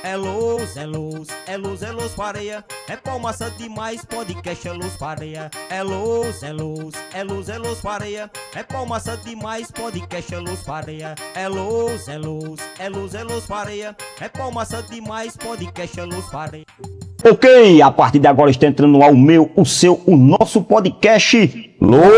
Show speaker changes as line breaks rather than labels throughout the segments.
É luz, é luz, é luz, é luz pareia. É palmaça demais, podcast é luz pareia. É luz, é luz, é luz, é luz pareia. É palmaça demais, podcast é luz pareia. É luz, é luz, é luz, é luz pareia. É palmaça demais, podcast é luz pareia.
Ok, a partir de agora está entrando no ar o meu, o seu, o nosso podcast Luz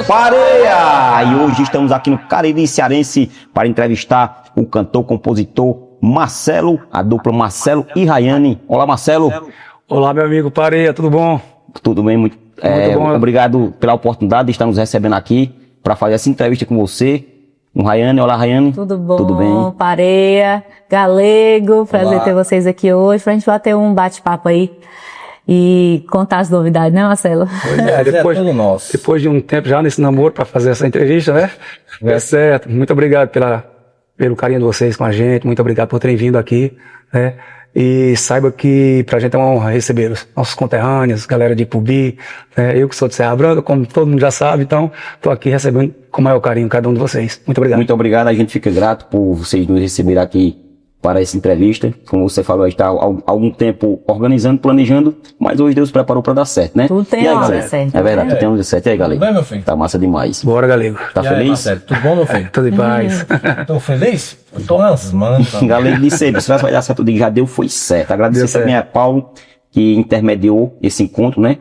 Pareia. E hoje estamos aqui no Cariri Cearense para entrevistar o cantor, compositor Marcelo, a dupla Marcelo e Rayane. Olá, Marcelo.
Olá, meu amigo Pareia, tudo bom?
Tudo bem, muito bom. Obrigado pela oportunidade de estar nos recebendo aqui para fazer essa entrevista com você. Com Rayane. Olá, Rayane.
Tudo bom?
Tudo bem?
Pareia, Galego, prazer ter vocês aqui hoje, pra gente bater um bate-papo aí e contar as novidades, né, Marcelo?
Pois é, depois de um tempo já nesse namoro para fazer essa entrevista, né? É certo. Muito obrigado pelo carinho de vocês com a gente, muito obrigado por terem vindo aqui, né? E saiba que pra gente é uma honra receber os nossos conterrâneos, galera de Ipubi, né? Eu que sou de Serra Branca, como todo mundo já sabe, então tô aqui recebendo com o maior carinho cada um de vocês. Muito obrigado.
Muito obrigado, a gente fica grato por vocês nos receberem aqui para essa entrevista. Como você falou, a gente está há algum tempo organizando, planejando, mas hoje Deus preparou para dar certo, né?
Tudo tem hora certa.
É verdade, tudo tem hora certa. E aí, galera?
Tudo bem, meu filho?
Tá massa demais.
Bora, Galego.
Tá
E
feliz?
aí, Marcelo, tudo bom, meu filho?
Tudo em paz.
Tô feliz? Eu tô nas mãos.
Galera, disse aí, se vai dar certo, eu digo, já deu, foi certo. Agradecer
Deu
também a Paulo, que intermediou esse encontro, né?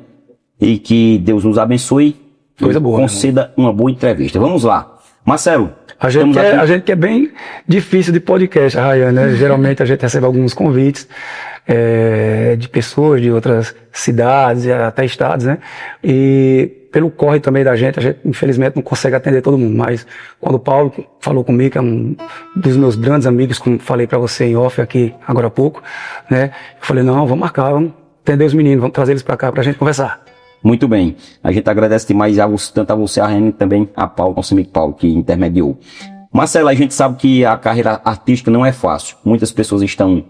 E que Deus nos abençoe.
Coisa
e
boa,
conceda uma boa entrevista. Vamos lá. Marcelo.
A gente que é bem difícil de podcast, Rayane, né? Geralmente a gente recebe alguns convites de pessoas de outras cidades, até estados, né? E pelo corre também da gente, a gente infelizmente não consegue atender todo mundo, mas quando o Paulo falou comigo, que é um dos meus grandes amigos, como falei para você em off aqui agora há pouco, né? Eu falei, não, vamos marcar, vamos atender os meninos, vamos trazer eles para cá pra gente conversar.
Muito bem. A gente agradece demais tanto a você, a Rayane, e também a Paulo, nosso amigo Paulo, que intermediou. Marcelo, a gente sabe que a carreira artística não é fácil. Muitas pessoas estão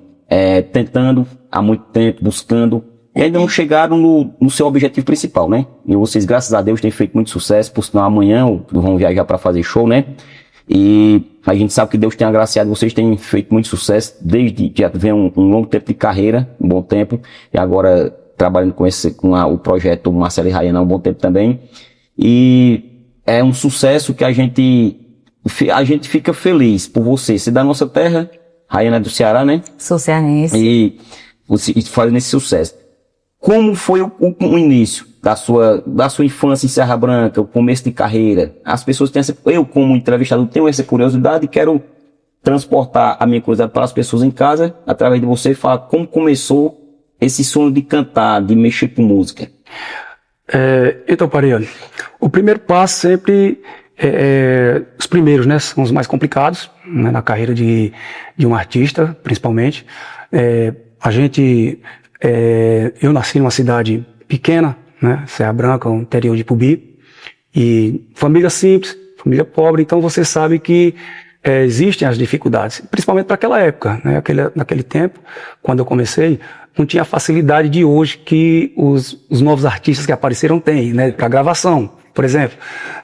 tentando há muito tempo, buscando, e ainda não chegaram no seu objetivo principal, né? E vocês, graças a Deus, têm feito muito sucesso. Por sinal, amanhã vão viajar para fazer show, né? E a gente sabe que Deus tem agraciado, vocês têm feito muito sucesso, desde que já vem um longo tempo de carreira, um bom tempo, e agora trabalhando com o projeto Marcelo e Rayane há um bom tempo também. E é um sucesso que a gente fica feliz por você. Você é da nossa terra, Rayane é do Ceará, né?
Sou cearense.
E você fazendo esse sucesso. Como foi o início da sua infância em Serra Branca, o começo de carreira? As pessoas têm eu como entrevistador tenho essa curiosidade e quero transportar a minha curiosidade para as pessoas em casa, através de você, falar como começou esse sonho de cantar, de mexer com música.
Então, Pareia, o primeiro passo sempre os primeiros, né, são os mais complicados, né, na carreira de um artista, principalmente. Eu nasci numa cidade pequena, né, Serra Branca, no interior de Ipubi, e família simples, família pobre, então você sabe que existem as dificuldades, principalmente para aquela época, né, naquele tempo, quando eu comecei, não tinha a facilidade de hoje que os novos artistas que apareceram têm, né, para gravação, por exemplo.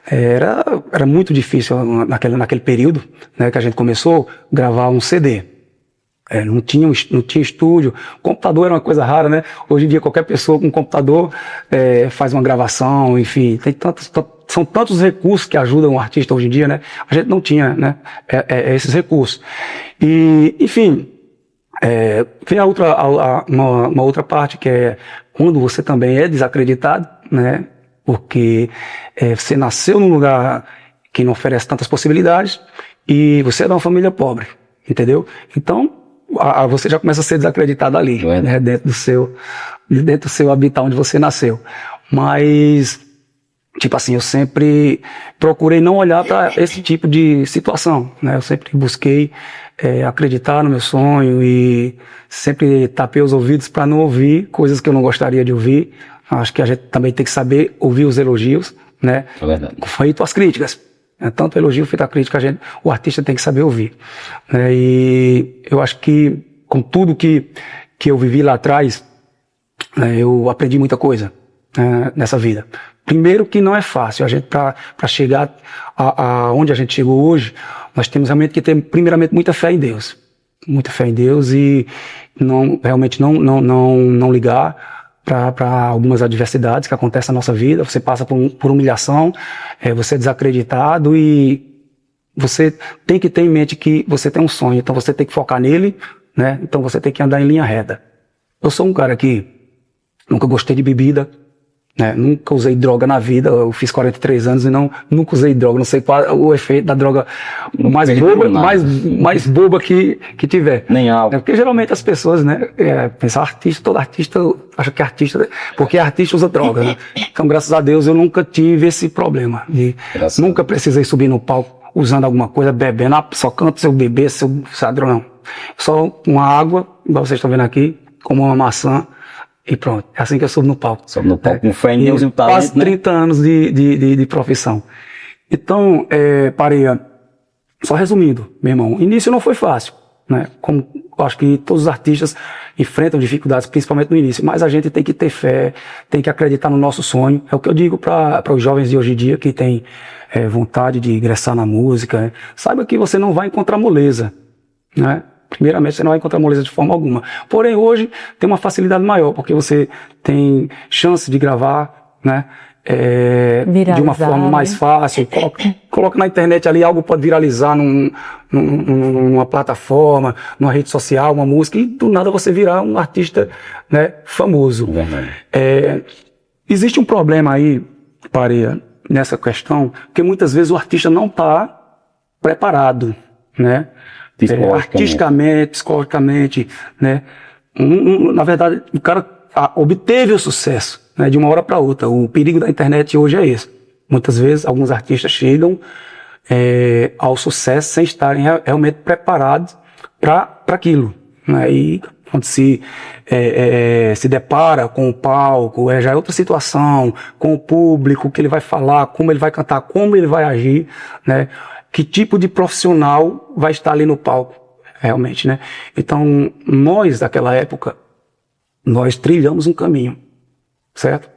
Era muito difícil naquele período, né, que a gente começou a gravar um CD. Não tinha estúdio, computador era uma coisa rara, né? Hoje em dia qualquer pessoa com um computador faz uma gravação, enfim, são tantos recursos que ajudam o artista hoje em dia, né? A gente não tinha, né, esses recursos. E, enfim, vem uma outra parte, que é quando você também é desacreditado, né? Porque você nasceu num lugar que não oferece tantas possibilidades e você é de uma família pobre, entendeu? Então, você já começa a ser desacreditado ali, né? dentro do seu habitat onde você nasceu. Mas, tipo assim, eu sempre procurei não olhar para esse tipo de situação, né? Eu sempre busquei acreditar no meu sonho e sempre tapei os ouvidos para não ouvir coisas que eu não gostaria de ouvir. Acho que a gente também tem que saber ouvir os elogios, né?
É verdade.
Feito as críticas. Tanto o elogio feito a crítica, o artista tem que saber ouvir. E eu acho que, com tudo que eu vivi lá atrás, eu aprendi muita coisa nessa vida. Primeiro que não é fácil. A gente, para chegar a onde a gente chegou hoje, nós temos realmente que ter, primeiramente, muita fé em Deus. muita fé em Deus e realmente não ligar para algumas adversidades que acontecem na nossa vida. Você passa por humilhação, você é desacreditado e você tem que ter em mente que você tem um sonho, então você tem que focar nele, né? Então você tem que andar em linha reta. Eu sou um cara que nunca gostei de bebida, né? Nunca usei droga na vida. Eu fiz 43 anos e nunca usei droga. Não sei qual o efeito da droga mais boba que tiver.
Nem álcool.
Porque geralmente as pessoas, né, pensam todo artista acha que é artista, porque artista usa droga, né? Então, graças a Deus, eu nunca tive esse problema. Nunca precisei subir no palco usando alguma coisa, bebendo, só canto se eu beber, se eu sadrão, não. Só uma água, igual vocês estão vendo aqui, como uma maçã, e pronto. É assim que eu subo no palco.
Sobe no palco com fé em Deus e o talento,
quase 30 anos de profissão. Então, Pareia, só resumindo, meu irmão, o início não foi fácil, né? Como eu acho que todos os artistas enfrentam dificuldades, principalmente no início, mas a gente tem que ter fé, tem que acreditar no nosso sonho. É o que eu digo para os jovens de hoje em dia que têm vontade de ingressar na música, né? Saiba que você não vai encontrar moleza, né? Primeiramente, você não vai encontrar moleza de forma alguma. Porém, hoje tem uma facilidade maior, porque você tem chance de gravar, né? De uma forma mais fácil. Coloca na internet ali, algo pode viralizar numa plataforma, numa rede social, uma música, e do nada você virar um artista, né, famoso. Existe um problema aí, Pareia, nessa questão, porque muitas vezes o artista não está preparado, né? Artisticamente, psicologicamente, né? Na verdade, o cara obteve o sucesso, né, de uma hora para outra. O perigo da internet hoje é esse. Muitas vezes, alguns artistas chegam ao sucesso sem estarem realmente preparados para aquilo, né? E quando se depara com o palco, já é outra situação, com o público, o que ele vai falar, como ele vai cantar, como ele vai agir, né? Que tipo de profissional vai estar ali no palco, realmente, né? Então, nós, daquela época, nós trilhamos um caminho, certo?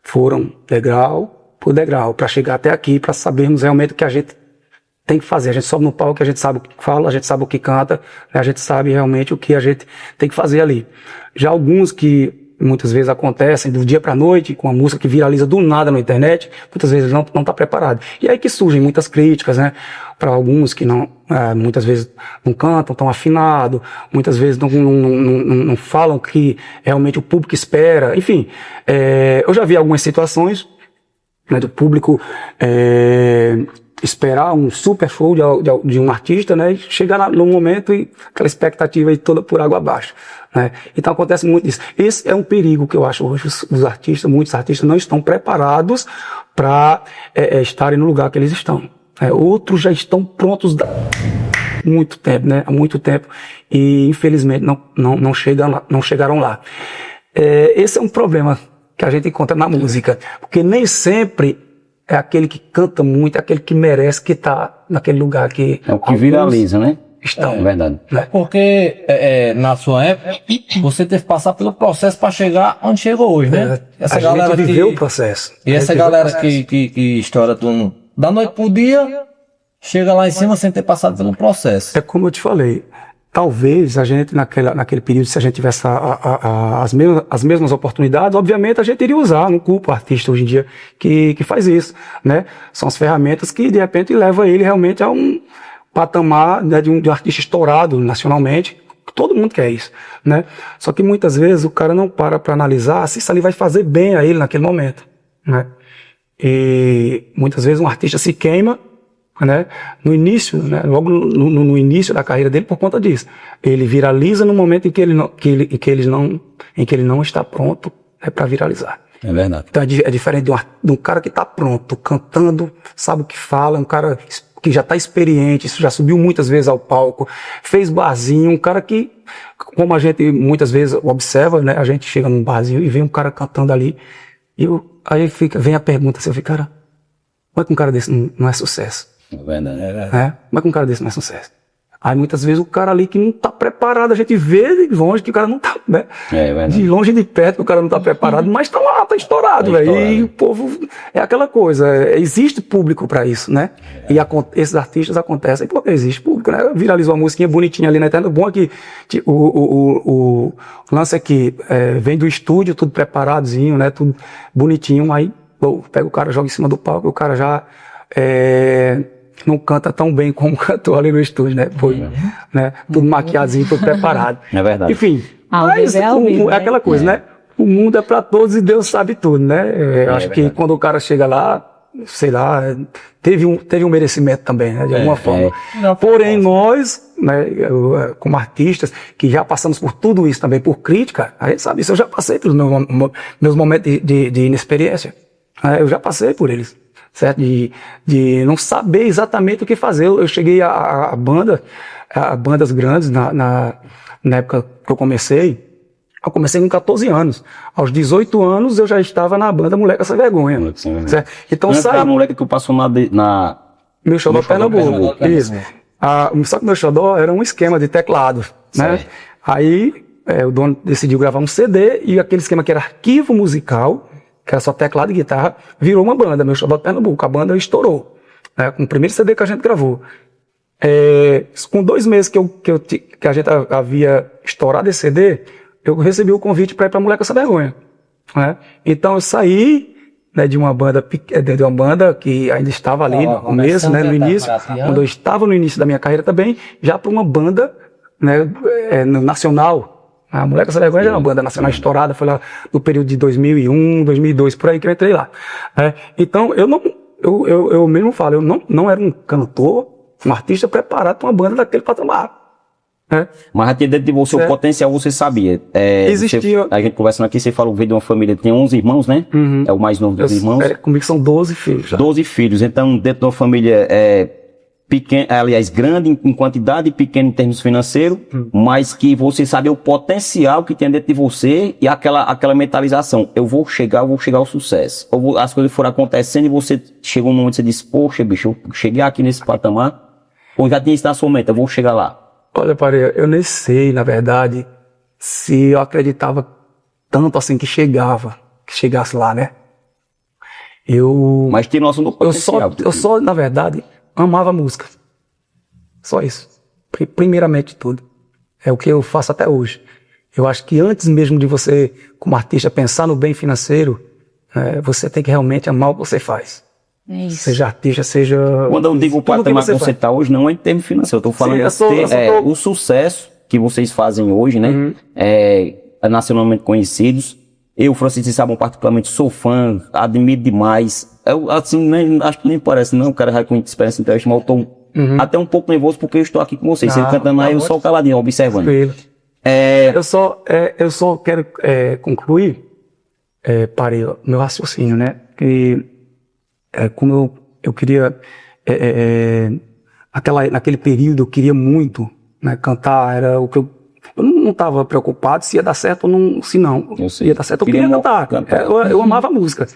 Foram degrau por degrau, para chegar até aqui, para sabermos realmente o que a gente tem que fazer. A gente sobe no palco, a gente sabe o que fala, a gente sabe o que canta, a gente sabe realmente o que a gente tem que fazer ali. Já alguns que muitas vezes acontecem do dia para a noite, com a música que viraliza do nada na internet, muitas vezes não está preparado. E aí que surgem muitas críticas, né? Para alguns que muitas vezes não cantam tão afinado, muitas vezes não falam o que realmente o público espera. Enfim, eu já vi algumas situações, né, do público esperar um super show de um artista, né, e chegar no momento e aquela expectativa aí toda por água abaixo, né? Então acontece muito isso. Esse é um perigo que eu acho hoje. Muitos artistas não estão preparados para estarem no lugar que eles estão. Outros já estão prontos há muito tempo, né? Há muito tempo, e infelizmente não chegaram lá. Esse é um problema que a gente encontra na música, porque nem sempre é aquele que canta muito, é aquele que merece que está naquele lugar que...
É o que viraliza, né?
Estão.
É verdade.
Né?
Porque na sua época, você teve que passar pelo processo para chegar onde chegou hoje, né?
A gente viveu o processo.
E essa galera que estoura tudo da noite pro dia, chega lá em cima sem ter passado pelo processo.
É como eu te falei, talvez a gente naquele período, se a gente tivesse as mesmas oportunidades, obviamente a gente iria usar. Não culpa o artista hoje em dia que faz isso, né? São as ferramentas que de repente levam ele realmente a um patamar, né, de um artista estourado nacionalmente. Todo mundo quer isso, né? Só que muitas vezes o cara não para analisar se isso ali vai fazer bem a ele naquele momento, né? E muitas vezes um artista se queima, né, no início, né, logo no início da carreira dele, por conta disso. Ele viraliza no momento em que ele não está pronto, para viralizar.
É verdade.
Então é diferente de um cara que está pronto, cantando, sabe o que fala, um cara que já está experiente, já subiu muitas vezes ao palco, fez barzinho, um cara que, como a gente muitas vezes observa, né, a gente chega num barzinho e vê um cara cantando ali, e aí vem a pergunta, assim, cara, como é que um cara desse não é sucesso?
É verdade.
Como é que um cara desse não é sucesso? Aí muitas vezes o cara ali que não tá preparado, a gente vê de longe que o cara não tá, né?
É verdade.
De longe e de perto que o cara não tá preparado, mas tá lá, tá estourado,
Tá
velho.
estourado.
E o povo, é aquela coisa, existe público pra isso, né? E esses artistas acontecem porque existe público, né? Viralizou uma musiquinha bonitinha ali na internet. O bom é que o lance é que vem do estúdio, tudo preparadozinho, né? Tudo bonitinho, aí pega o cara, joga em cima do palco, o cara já não canta tão bem como cantou ali no estúdio, né? Foi, né? Tudo maquiadinho, tudo preparado.
É verdade.
Enfim,
Ao
mas
vivo é ao vivo,
é aquela coisa, né? O mundo é pra todos e Deus sabe tudo, né? Eu acho que
verdade.
quando o cara chega lá, sei lá, teve um merecimento também, né? De alguma forma. Porém, nós, né, como artistas, que já passamos por tudo isso também, por crítica, a gente sabe isso. Eu já passei pelos meus momentos de inexperiência. Né? Eu já passei por eles. Certo? De não saber exatamente o que fazer. Eu cheguei a bandas grandes na época que eu comecei com 14 anos. Aos 18 anos eu já estava na banda Moleca Sem Vergonha.
Moleca Sem Vergonha.
Certo? Então
Antes
sabe,
da moleque que eu passo na
meu xodó Pernambuco.
Pernambuco.
Isso. Só que meu xodó era um esquema de teclado, né?
Certo.
Aí o dono decidiu gravar um CD e aquele esquema que era arquivo musical, que era só teclado e guitarra, virou uma banda, meu xodó Pernambuco. A banda estourou, né? Com o primeiro CD que a gente gravou. Com 2 meses que a gente havia estourado esse CD, eu recebi o convite para ir para Moleca Sem Vergonha, né? Então eu saí, né, de uma banda que ainda estava ali no começo, né, no início, quando eu estava no início da minha carreira também, já para uma banda, né, nacional. A Moleca Sem Vergonha já era uma banda nacional estourada, foi lá no período de 2001, 2002, por aí que eu entrei lá. Então eu mesmo falo, eu não era um cantor, um artista preparado para uma banda daquele patamar.
Mas já tinha dentro de você o potencial, você sabia.
Existia.
A gente conversando aqui, você falou que veio de uma família, tem 11 irmãos, né? É o mais novo dos irmãos.
Comigo são 12 filhos. Já.
12 filhos. Então, dentro de uma família pequena, aliás, grande em quantidade e pequena em termos financeiros, mas que você sabe o potencial que tem dentro de você e aquela mentalização. Eu vou chegar ao sucesso. As coisas foram acontecendo e você chegou um momento que você disse, poxa, bicho, eu cheguei aqui nesse patamar, ou já tinha isso na sua mente, eu vou chegar lá.
Olha, Pareia, eu nem sei, na verdade, se eu acreditava tanto assim que chegasse lá, né?
Mas tem noção do potencial.
Eu só, na verdade, amava música. Só isso. Primeiramente de tudo. É o que eu faço até hoje. Eu acho que antes mesmo de você, como artista, pensar no bem financeiro, você tem que realmente amar o que você faz.
É isso.
Seja artista, seja...
Quando eu digo o patamar que você está hoje, não é em termos financeiros. Eu estou falando o sucesso que vocês fazem hoje, né? Nacionalmente conhecidos. Eu, Francisco Sabão, particularmente, sou fã, admiro demais. Eu, assim, acho que nem parece, não, o cara vai com muita experiência internacional, mas eu estou até um pouco nervoso porque eu estou aqui com vocês. Você cantando aí, eu só caladinho, observando.
Eu só quero concluir, para meu raciocínio, né? Que como eu queria, naquele período eu queria muito, né, cantar, era o que eu não estava preocupado se ia dar certo ou não, se não ia dar certo, eu queria cantar. Eu amava a música,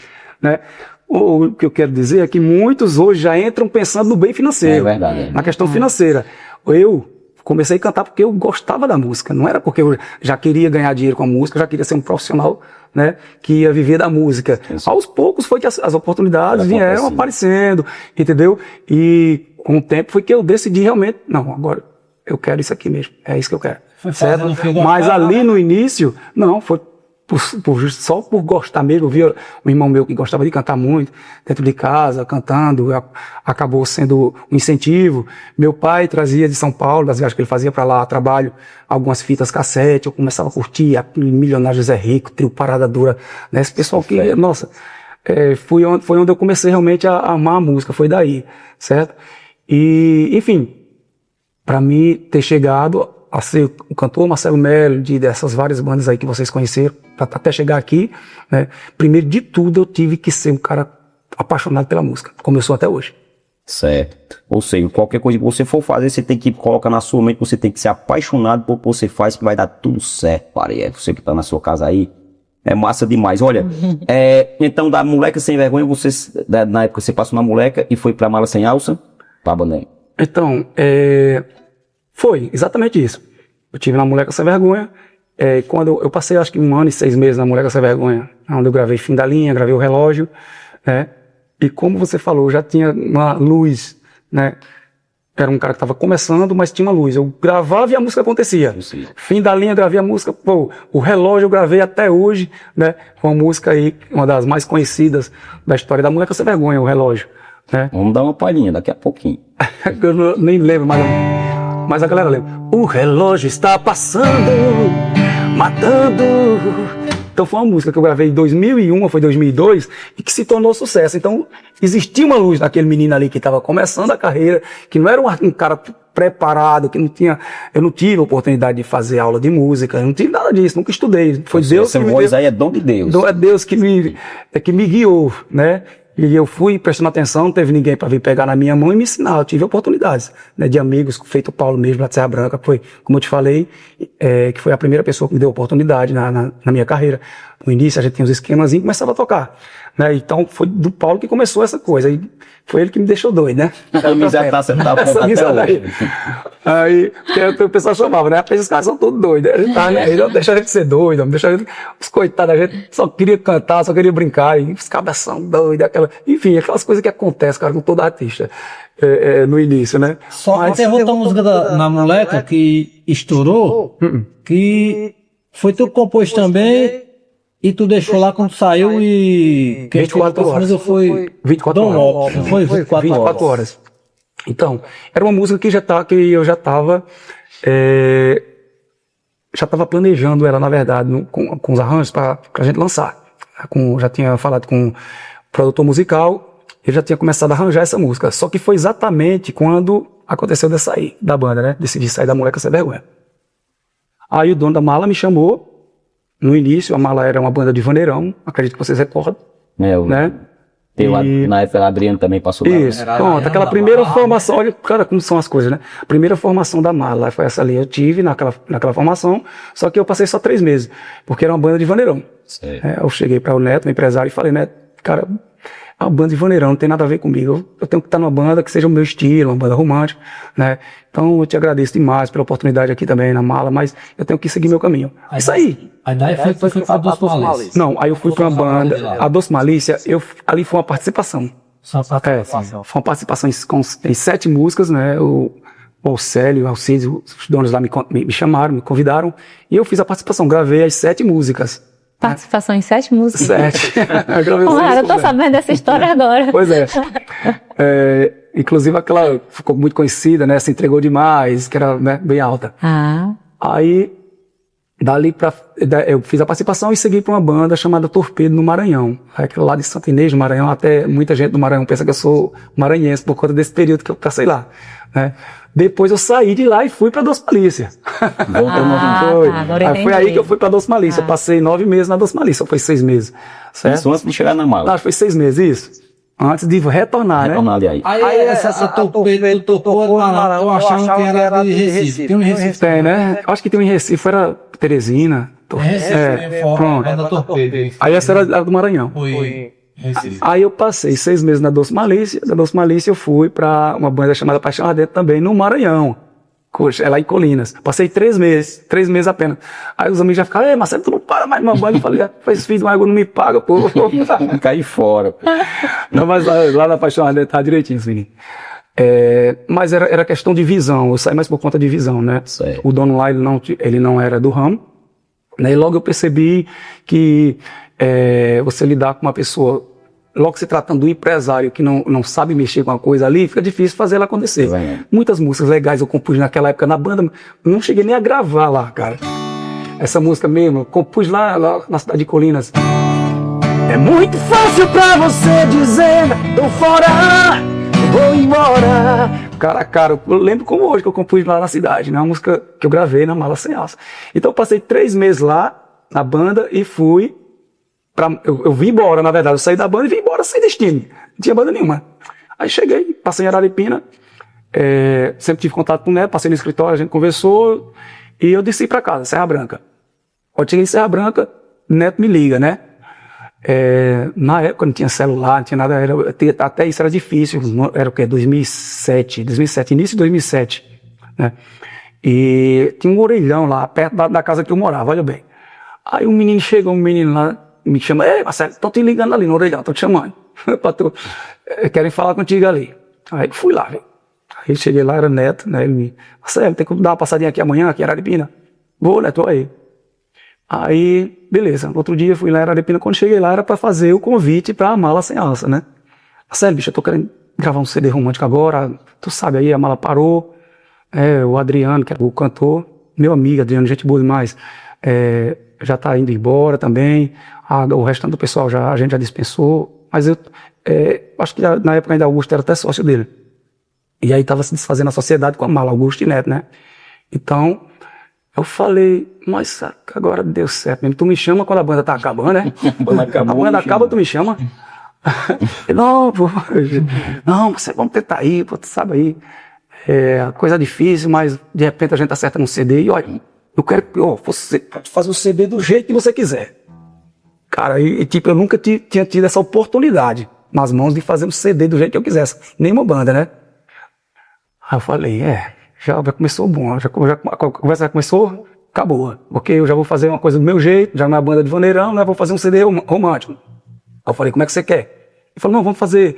né? O que eu quero dizer é que muitos hoje já entram pensando no bem financeiro, na questão financeira. Eu comecei a cantar porque eu gostava da música, não era porque eu já queria ganhar dinheiro com a música, eu já queria ser um profissional, né, que ia viver da música. Aos poucos foi que as oportunidades vieram aparecendo, entendeu? E com o tempo foi que eu decidi realmente, não, agora eu quero isso aqui mesmo, é isso que eu quero. Certo? Mas ali no início, não, foi só por gostar mesmo. Eu via um irmão meu que gostava de cantar muito, dentro de casa, cantando, acabou sendo um incentivo. Meu pai trazia de São Paulo, das viagens que ele fazia para lá a trabalho, algumas fitas cassete, eu começava a curtir, Milionário José Rico, Trio Parada Dura, né? Esse pessoal que, nossa, foi onde eu comecei realmente a amar a música, foi daí, certo? E, enfim, para mim ter chegado a ser o cantor Marcelo Melo, dessas várias bandas aí que vocês conheceram, até chegar aqui, né? Primeiro de tudo eu tive que ser um cara apaixonado pela música, como eu sou até hoje.
Certo. Ou seja, qualquer coisa que você for fazer, você tem que colocar na sua mente, você tem que ser apaixonado pelo que você faz, que vai dar tudo certo, Pareia. Você que tá na sua casa aí, é massa demais. Olha, então da Moleca Sem Vergonha, na época você passou na Moleca e foi pra Mala Sem Alça, pra Boné.
Então, Foi, exatamente isso. Eu tive na Moleca Sem Vergonha, quando eu passei acho que 1 ano e 6 meses na Moleca Sem Vergonha, onde eu gravei Fim da Linha, gravei O Relógio, né? E como você falou, eu já tinha uma luz, né? Era um cara que estava começando, mas tinha uma luz. Eu gravava e a música acontecia.
Sim.
Fim da Linha, gravei a música. Pô, O Relógio eu gravei até hoje, né? Uma música aí, uma das mais conhecidas da história da Moleca Sem Vergonha, O Relógio, né?
Vamos dar uma palhinha daqui a pouquinho.
Eu nem lembro, mas a galera lembra. O relógio está passando, matando. Então foi uma música que eu gravei em 2001, ou foi 2002, e que se tornou sucesso. Então existia uma luz naquele menino ali que estava começando a carreira, que não era um cara preparado, que não tinha... Eu não tive a oportunidade de fazer aula de música, eu não tive nada disso, nunca estudei. Foi Deus
Essa
que me
voz
deu.
aí é dom de Deus.
É Deus que me guiou, né? E eu fui prestando atenção, não teve ninguém para vir pegar na minha mão e me ensinar. Eu tive oportunidades, né, de amigos, feito o Paulo mesmo, lá de Serra Branca, foi, como eu te falei, que foi a primeira pessoa que me deu oportunidade na minha carreira. No início a gente tinha uns esquemas e começava a tocar, né? Então foi do Paulo que começou essa coisa. E foi ele que me deixou doido, né?
A amizade tá sendo
Essa amizade aí. Aí, porque o pessoal chamava, né? Esses caras são todos doidos. A gente tá, né? Deixa a gente ser doido, deixa a gente... Os coitados, a gente só queria cantar, só queria brincar, e os cabeção doido, enfim, aquelas coisas que acontecem, cara, com todo artista, no início, né?
Só tem outra música na Moleca que estourou, que foi tu que compôs também, e tu deixou lá quando saiu e...
24 horas.
Foi
24
Dom
horas.
Lopes, não foi
24 horas. Então, era uma música que eu já estava planejando ela, na verdade, com os arranjos para a gente lançar. Já tinha falado com o produtor musical, ele já tinha começado a arranjar essa música. Só que foi exatamente quando aconteceu de sair da banda, né? Decidi sair da Moleca Sem Vergonha. Aí o dono da Mala me chamou. No início, a Mala era uma banda de vaneirão, acredito que vocês recordam, né?
Na época, a Adriano também passou lá.
Isso, pronto, aquela primeira formação, olha, cara, como são as coisas, né? A primeira formação da Mala foi essa ali, eu tive naquela formação, só que eu passei só 3 meses, porque era uma banda de vaneirão. Eu cheguei para o Neto, meu empresário, e falei, Neto, cara, a banda de vaneirão não tem nada a ver comigo, eu tenho que estar numa banda que seja o meu estilo, uma banda romântica, né? Então eu te agradeço demais pela oportunidade aqui também na Mala, mas eu tenho que seguir meu caminho. Isso aí.
Aí daí foi pra Doce Malícia.
Não, aí eu fui para uma banda, a Doce Malícia, ali foi uma participação. Foi uma participação em 7 músicas, né? O Célio, o Alcides, os donos lá me chamaram, me convidaram, e eu fiz a participação, gravei as 7 músicas.
Participação em 7 músicas.
7.
Claro, eu tô sabendo dessa história agora.
Pois é. Inclusive aquela ficou muito conhecida, né? Se entregou demais, que era, né, bem alta. Aí, eu fiz a participação e segui para uma banda chamada Torpedo no Maranhão. Aquilo lá de Santo Inês, no Maranhão, até muita gente do Maranhão pensa que eu sou maranhense por conta desse período que eu passei lá, né? Depois eu saí de lá e fui para Doce Malícia. Foi aí que eu fui para Doce Malícia. Passei 9 meses na Doce Malícia, foi 6 meses. Certo?
Isso antes de chegar na Mala.
Foi 6 meses, isso. Antes de retornar, né?
Aí essa Torpedo do Maranhão, eu achava que era de Recife. Tem um Recife.
Tem, né? Eu acho que tem um em Recife, era Teresina.
Pronto.
Aí essa era do Maranhão.
Foi Recife.
Aí eu passei 6 meses na Doce Malícia. Da Doce Malícia eu fui para uma banda chamada Paixão Ardente também, no Maranhão. É lá em Colinas. Passei 3 meses apenas. Aí os amigos já ficaram, Marcelo, tu não para mais numa banda. Eu falei, faz filho, mas não me paga, pô.
Caí fora.
Não, mas lá na Paixão Ardente tá direitinho, filho. Mas era questão de visão. Eu saí mais por conta de visão, né?
Certo.
O dono lá, ele não era do ramo. Né? E logo eu percebi que você lidar com uma pessoa, logo se tratando do empresário que não sabe mexer com a coisa ali, fica difícil fazer ela acontecer. Muitas músicas legais eu compus naquela época na banda, não cheguei nem a gravar lá, cara. Essa música mesmo, eu compus lá na cidade de Colinas. É muito fácil pra você dizer, tô fora, vou embora. Cara, eu lembro como hoje que eu compus lá na cidade, né? Uma música que eu gravei na Mala Sem Alça. Então eu passei 3 meses lá na banda e fui eu vim embora, na verdade. Eu saí da banda e vim embora sem destino. Não tinha banda nenhuma. Aí cheguei, passei em Araripina, sempre tive contato com o Neto, passei no escritório, a gente conversou e eu desci pra casa, Serra Branca. Quando cheguei em Serra Branca, o Neto me liga, né? Na época não tinha celular, não tinha nada, até isso era difícil, era o quê? 2007, início de 2007, né? E tinha um orelhão lá, perto da casa que eu morava, olha bem. Aí um menino lá, me chama, ei, Marcelo, estão te ligando ali no orelhão, estão te chamando. Querem falar contigo ali. Aí fui lá, velho. Aí cheguei lá, era Neto, né? Ele me, Marcelo, tem que dar uma passadinha aqui amanhã, aqui em Araripina. Vou, Neto, aí. Aí, beleza. Outro dia fui lá em Araripina, quando cheguei lá era pra fazer o convite pra Mala Sem Alça, né? Marcelo, bicho, eu tô querendo gravar um CD romântico agora, tu sabe aí, a Mala parou. O Adriano, que é o cantor, meu amigo Adriano, gente boa demais, já tá indo embora também. O restante do pessoal a gente já dispensou, mas eu acho que na época ainda Augusto era até sócio dele. E aí tava se desfazendo a sociedade com a Mala, Augusto e Neto, né? Então, eu falei, mas agora deu certo mesmo. Tu me chama quando a banda tá acabando, né? A banda acaba, tu me chama. Não, pô, não, vamos tentar aí, pô, tu sabe aí. Coisa difícil, mas de repente a gente acerta num CD e olha, eu quero que você pode fazer o CD do jeito que você quiser. Cara, tipo, eu nunca tinha tido essa oportunidade nas mãos de fazer um CD do jeito que eu quisesse. Nenhuma banda, né? Aí eu falei, já começou bom, a conversa já começou, acabou. Porque eu já vou fazer uma coisa do meu jeito, já não é banda de vaneirão, né? Vou fazer um CD romântico. Aí eu falei, como é que você quer? Ele falou, não, vamos fazer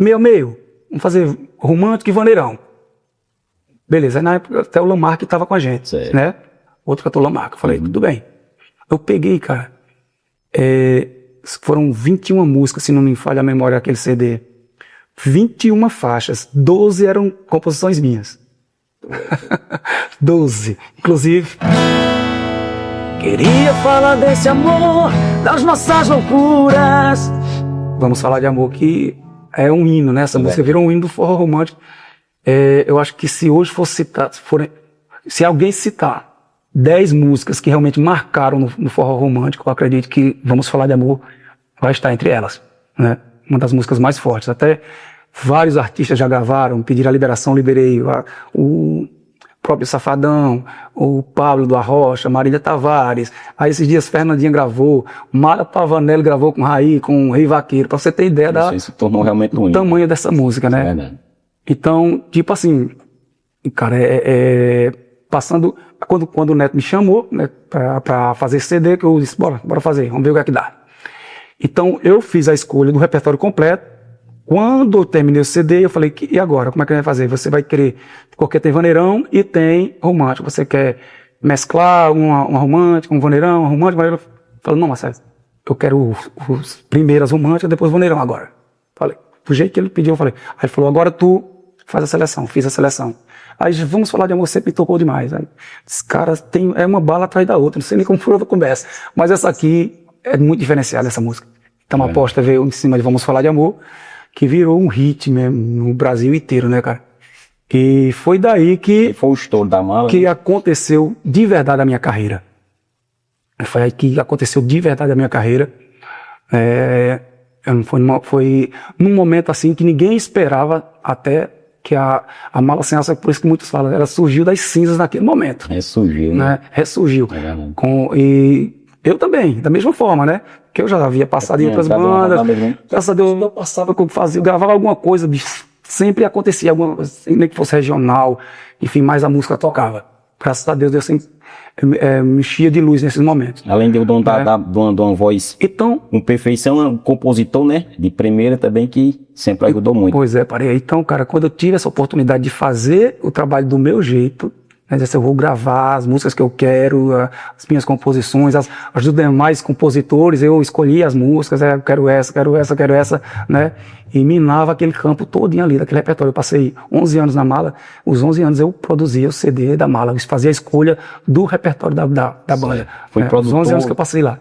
meio a meio. Vamos fazer romântico e vaneirão. Beleza, aí na época até o Lamar que tava com a gente, certo, né? Outro cantor Lamar, eu falei, tudo bem. Eu peguei, cara, foram 21 músicas, se não me falha a memória, aquele CD. 21 faixas, 12 eram composições minhas. 12, inclusive. Queria falar desse amor, das nossas loucuras. Vamos falar de amor, que é um hino, né? Essa música virou um hino do forró romântico. Eu acho que se hoje for citar, se alguém citar 10 músicas que realmente marcaram no forró romântico, eu acredito que Vamos Falar de Amor vai estar entre elas, né? Uma das músicas mais fortes. Até vários artistas já gravaram, pediram a liberação, liberei. O próprio Safadão, o Pablo do Arrocha, Marília Tavares. Aí esses dias Fernandinha gravou, Mara Pavanelli gravou com Raí, com o Rei Vaqueiro, pra você ter ideia
Isso tornou realmente
do tamanho dessa música, né?
É verdade.
Então, tipo assim, cara, passando, quando o Neto me chamou, né, pra fazer esse CD, que eu disse, bora fazer, vamos ver o que é que dá. Então, eu fiz a escolha do repertório completo. Quando eu terminei o CD, eu falei, e agora, como é que vai fazer? Você vai querer, porque tem vaneirão e tem romântico, você quer mesclar uma romântica, um vaneirão, um romântico, vaneirão. Eu falei, não, Marcelo, eu quero os primeiras românticas, depois vaneirão agora. Falei, do jeito que ele pediu, eu falei. Aí ele falou, agora tu faz a seleção, fiz a seleção. Aí Vamos Falar de Amor sempre me tocou demais. Aí, esse cara é uma bala atrás da outra, não sei nem como foi a conversa. Mas essa aqui é muito diferenciada, essa música. Então a aposta veio em cima de Vamos Falar de Amor, que virou um hit mesmo no Brasil inteiro, né, cara? E foi daí que
foi o estouro da Mala,
que aconteceu de verdade a minha carreira. Foi aí que aconteceu de verdade a minha carreira. Foi num momento assim que ninguém esperava, até que a Mala Sem Alça, por isso que muitos falam, ela surgiu das cinzas naquele momento.
Ressurgiu,
né? Ressurgiu. E eu também, da mesma forma, né? Que eu já havia passado em outras bandas. Graças a Deus eu passava, eu gravava alguma coisa, sempre acontecia alguma coisa, nem que fosse regional, enfim, mais a música tocava. Graças a Deus eu sempre me enchia de luz nesses momentos.
Além de eu dono de uma voz com perfeição, um compositor, né? De primeira também, que sempre ajudou muito.
Pois é, parei. Então, cara, quando eu tive essa oportunidade de fazer o trabalho do meu jeito, né, eu vou gravar as músicas que eu quero, as minhas composições, as dos demais compositores, eu escolhi as músicas, eu quero essa, né? E minava aquele campo todinho ali, daquele repertório. Eu passei 11 anos na Mala, os 11 anos eu produzia o CD da Mala, eu fazia a escolha do repertório da banda.
Foi
os 11 anos que eu passei lá.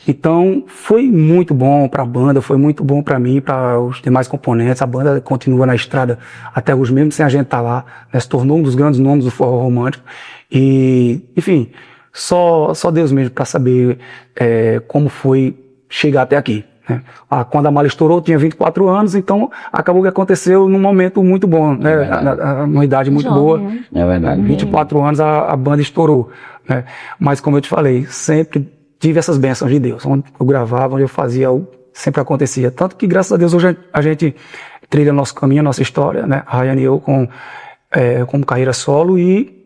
Então, foi muito bom pra banda, foi muito bom pra mim, para os demais componentes. A banda continua na estrada até hoje, mesmo sem a gente estar lá, né? Se tornou um dos grandes nomes do forró romântico. E, enfim, só Deus mesmo para saber como foi chegar até aqui. Quando a Mala estourou, eu tinha 24 anos, então acabou que aconteceu num momento muito bom, né? Numa idade muito boa.
É verdade.
24 anos a banda estourou, né? Mas como eu te falei, sempre tive essas bênçãos de Deus. Onde eu gravava, onde eu fazia, sempre acontecia. Tanto que, graças a Deus, hoje a gente trilha nosso caminho, nossa história, né? A Rayane e eu como carreira solo, e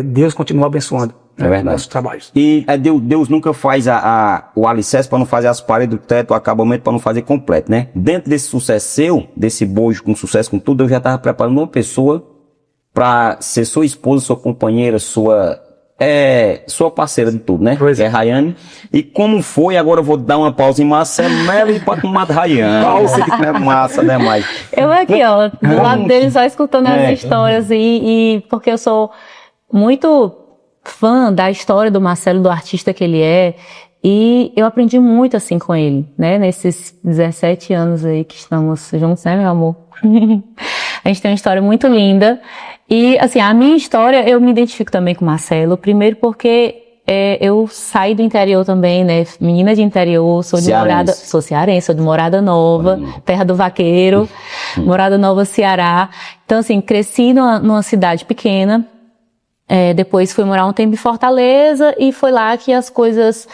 Deus continua abençoando nossos trabalhos.
E Deus nunca faz o alicerce para não fazer as paredes do teto, o acabamento para não fazer completo, né? Dentro desse sucesso seu, desse bojo com sucesso, com tudo, eu já estava preparando uma pessoa para ser sua esposa, sua companheira, sua parceira de tudo, né?
Pois
é. Rayane. E como foi, agora eu vou dar uma pausa em Marcelo e para tomar Rayane. Pausa que não é massa, né, mais?
Eu aqui, ó, do lado dele só escutando as histórias e porque eu sou muito fã da história do Marcelo, do artista que ele é, e eu aprendi muito assim com ele, né? Nesses 17 anos aí que estamos juntos, né, meu amor? A gente tem uma história muito linda. E, assim, a minha história, eu me identifico também com o Marcelo. Primeiro porque eu saí do interior também, né? Menina de interior, sou cearense, sou de Morada Nova, terra do vaqueiro, Morada Nova, Ceará. Então, assim, cresci numa cidade pequena. Depois fui morar um tempo em Fortaleza e foi lá que as coisas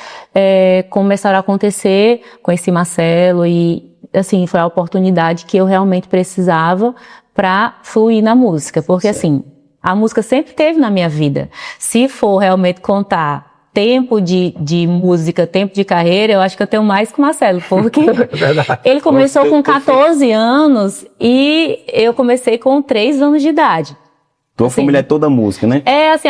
começaram a acontecer. Conheci Marcelo e, assim, foi a oportunidade que eu realmente precisava para fluir na música, porque assim, a música sempre teve na minha vida. Se for realmente contar tempo de música, tempo de carreira, eu acho que eu tenho mais que o Marcelo, porque ele começou com 14 anos e eu comecei com 3 anos de idade.
Tua família é toda música, né?
Assim,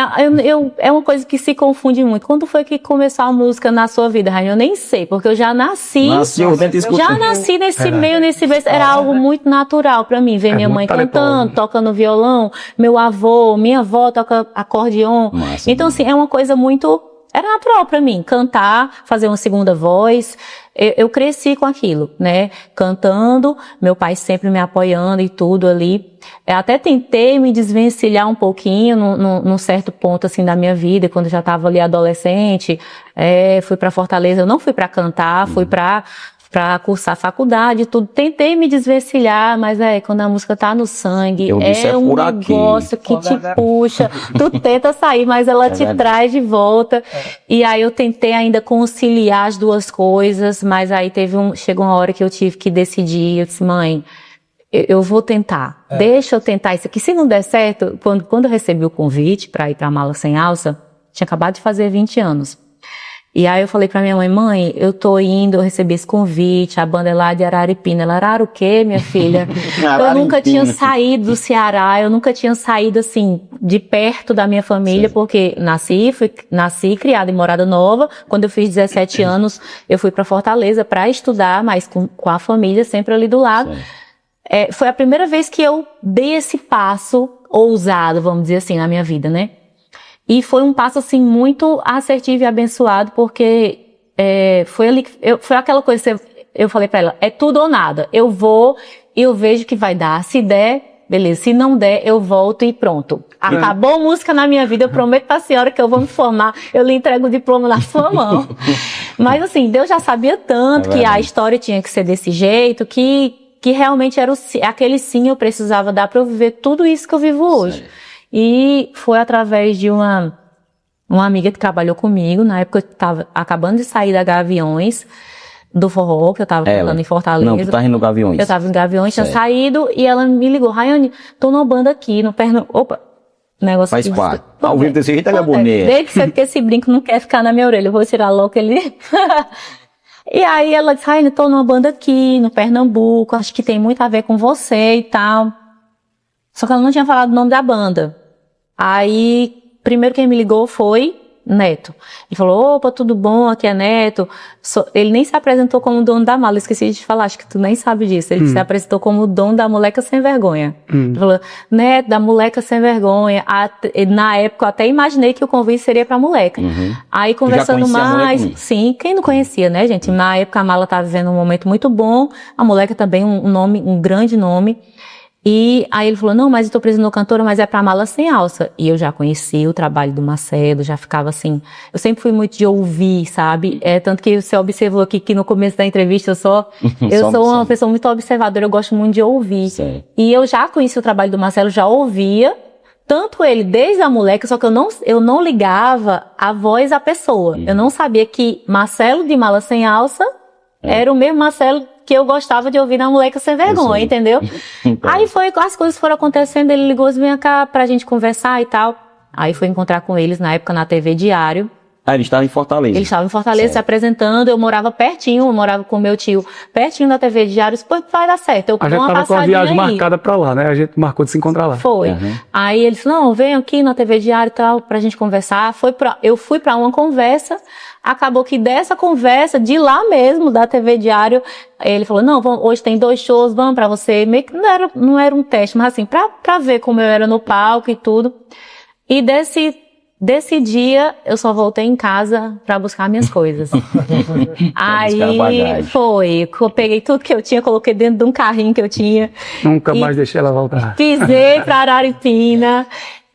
é uma coisa que se confunde muito. Quando foi que começou a música na sua vida, Rainha? Eu nem sei, porque eu já nasci. Já nasci nesse meio, nesse berço. Era algo muito natural pra mim. Ver minha mãe cantando, tocando violão, meu avô, minha avó toca acordeon.
Massa,
então, assim, é uma coisa muito... Era natural pra mim, cantar, fazer uma segunda voz. Eu cresci com aquilo, né? Cantando, meu pai sempre me apoiando e tudo ali. Eu até tentei me desvencilhar um pouquinho num certo ponto, assim, da minha vida, quando eu já estava ali adolescente. Fui pra Fortaleza, eu não fui pra cantar, fui pra cursar faculdade e tudo. Tentei me desvencilhar, mas quando a música tá no sangue, um negócio que te puxa. Tu tenta sair, mas ela te traz de volta. E aí eu tentei ainda conciliar as duas coisas, mas aí chegou uma hora que eu tive que decidir. Eu disse, mãe, eu vou tentar. Deixa eu tentar isso aqui. Se não der certo, quando eu recebi o convite para ir pra Mala Sem Alça, tinha acabado de fazer 20 anos. E aí eu falei pra minha mãe, eu tô indo, eu recebi esse convite, a banda é lá de Araripina. Ela, Arara o quê, minha filha? Eu nunca tinha saído do Ceará, eu nunca tinha saído, assim, de perto da minha família, porque nasci criada em Morada Nova. Quando eu fiz 17 anos, eu fui pra Fortaleza pra estudar, mas com a família sempre ali do lado. Foi a primeira vez que eu dei esse passo ousado, vamos dizer assim, na minha vida, né? E foi um passo, assim, muito assertivo e abençoado, porque foi aquela coisa que eu falei pra ela, é tudo ou nada. Eu vou e eu vejo que vai dar. Se der, beleza. Se não der, eu volto e pronto. Acabou música na minha vida, eu prometo pra senhora que eu vou me formar, eu lhe entrego o diploma na sua mão. Mas, assim, Deus já sabia tanto que a história tinha que ser desse jeito, que realmente era aquele sim eu precisava dar pra eu viver tudo isso que eu vivo hoje. E foi através de uma amiga que trabalhou comigo, na época eu tava acabando de sair da Gaviões, do forró, que eu tava tocando em Fortaleza.
Não, tu tava indo no Gaviões.
Eu tava em Gaviões, tinha saído, e ela me ligou, Rayane, tô numa banda aqui, no Pernambuco. Opa, negócio
faz parte. Ao vivo desse jeito é bonito.
Desde que esse brinco não quer ficar na minha orelha, eu vou tirar logo ele. E aí ela disse, Rayane, tô numa banda aqui, no Pernambuco, acho que tem muito a ver com você e tal. Só que ela não tinha falado o nome da banda. Aí, primeiro quem me ligou foi Neto. Ele falou, opa, tudo bom, aqui é Neto. Ele nem se apresentou como dono da mala, esqueci de te falar, acho que tu nem sabe disso. Ele se apresentou como dono da Moleca Sem Vergonha. Ele falou, Neto, da Moleca Sem Vergonha. Na época eu até imaginei que o convite seria pra Moleca. Aí conversando mais, sim, quem não conhecia, né, gente? Na época a Mala tava vivendo um momento muito bom, a Moleca também um grande nome. E aí ele falou, não, mas eu tô precisando de uma cantora, mas é pra Mala Sem Alça. E eu já conheci o trabalho do Marcelo, já ficava assim, eu sempre fui muito de ouvir, sabe? Tanto que você observou aqui que no começo da entrevista eu sou uma pessoa muito observadora, eu gosto muito de ouvir. Sim. E eu já conheci o trabalho do Marcelo, já ouvia, tanto ele desde a Moleca, só que eu não ligava a voz à pessoa. Eu não sabia que Marcelo de Mala Sem Alça era o mesmo Marcelo que eu gostava de ouvir na Moleca Sem Vergonha, entendeu?
Então.
Aí as coisas foram acontecendo, ele ligou assim, vem cá pra gente conversar e tal. Aí fui encontrar com eles, na época, na TV Diário.
Ah, ele estava em Fortaleza.
Ele estava em Fortaleza
Certo.
se apresentando, eu morava pertinho, eu morava com meu tio pertinho da TV Diário, depois vai dar certo, eu
A gente
dou uma
tava com a
passadinha
viagem
aí.
marcada pra lá, né? A gente marcou de se encontrar lá.
Foi.
Uhum.
Aí ele disse, não, vem aqui na TV Diário e tal, pra gente conversar. Eu fui pra uma conversa, acabou que dessa conversa, de lá mesmo, da TV Diário, ele falou, não, hoje tem 2 shows, vamos pra você. Meio que não era um teste, mas assim, pra ver como eu era no palco e tudo. E desse dia, eu só voltei em casa pra buscar minhas coisas.
buscar a
Aí
bagagem.
eu peguei tudo que eu tinha, coloquei dentro de um carrinho que eu tinha.
Nunca
E
mais deixei ela voltar.
pisei pra Araripina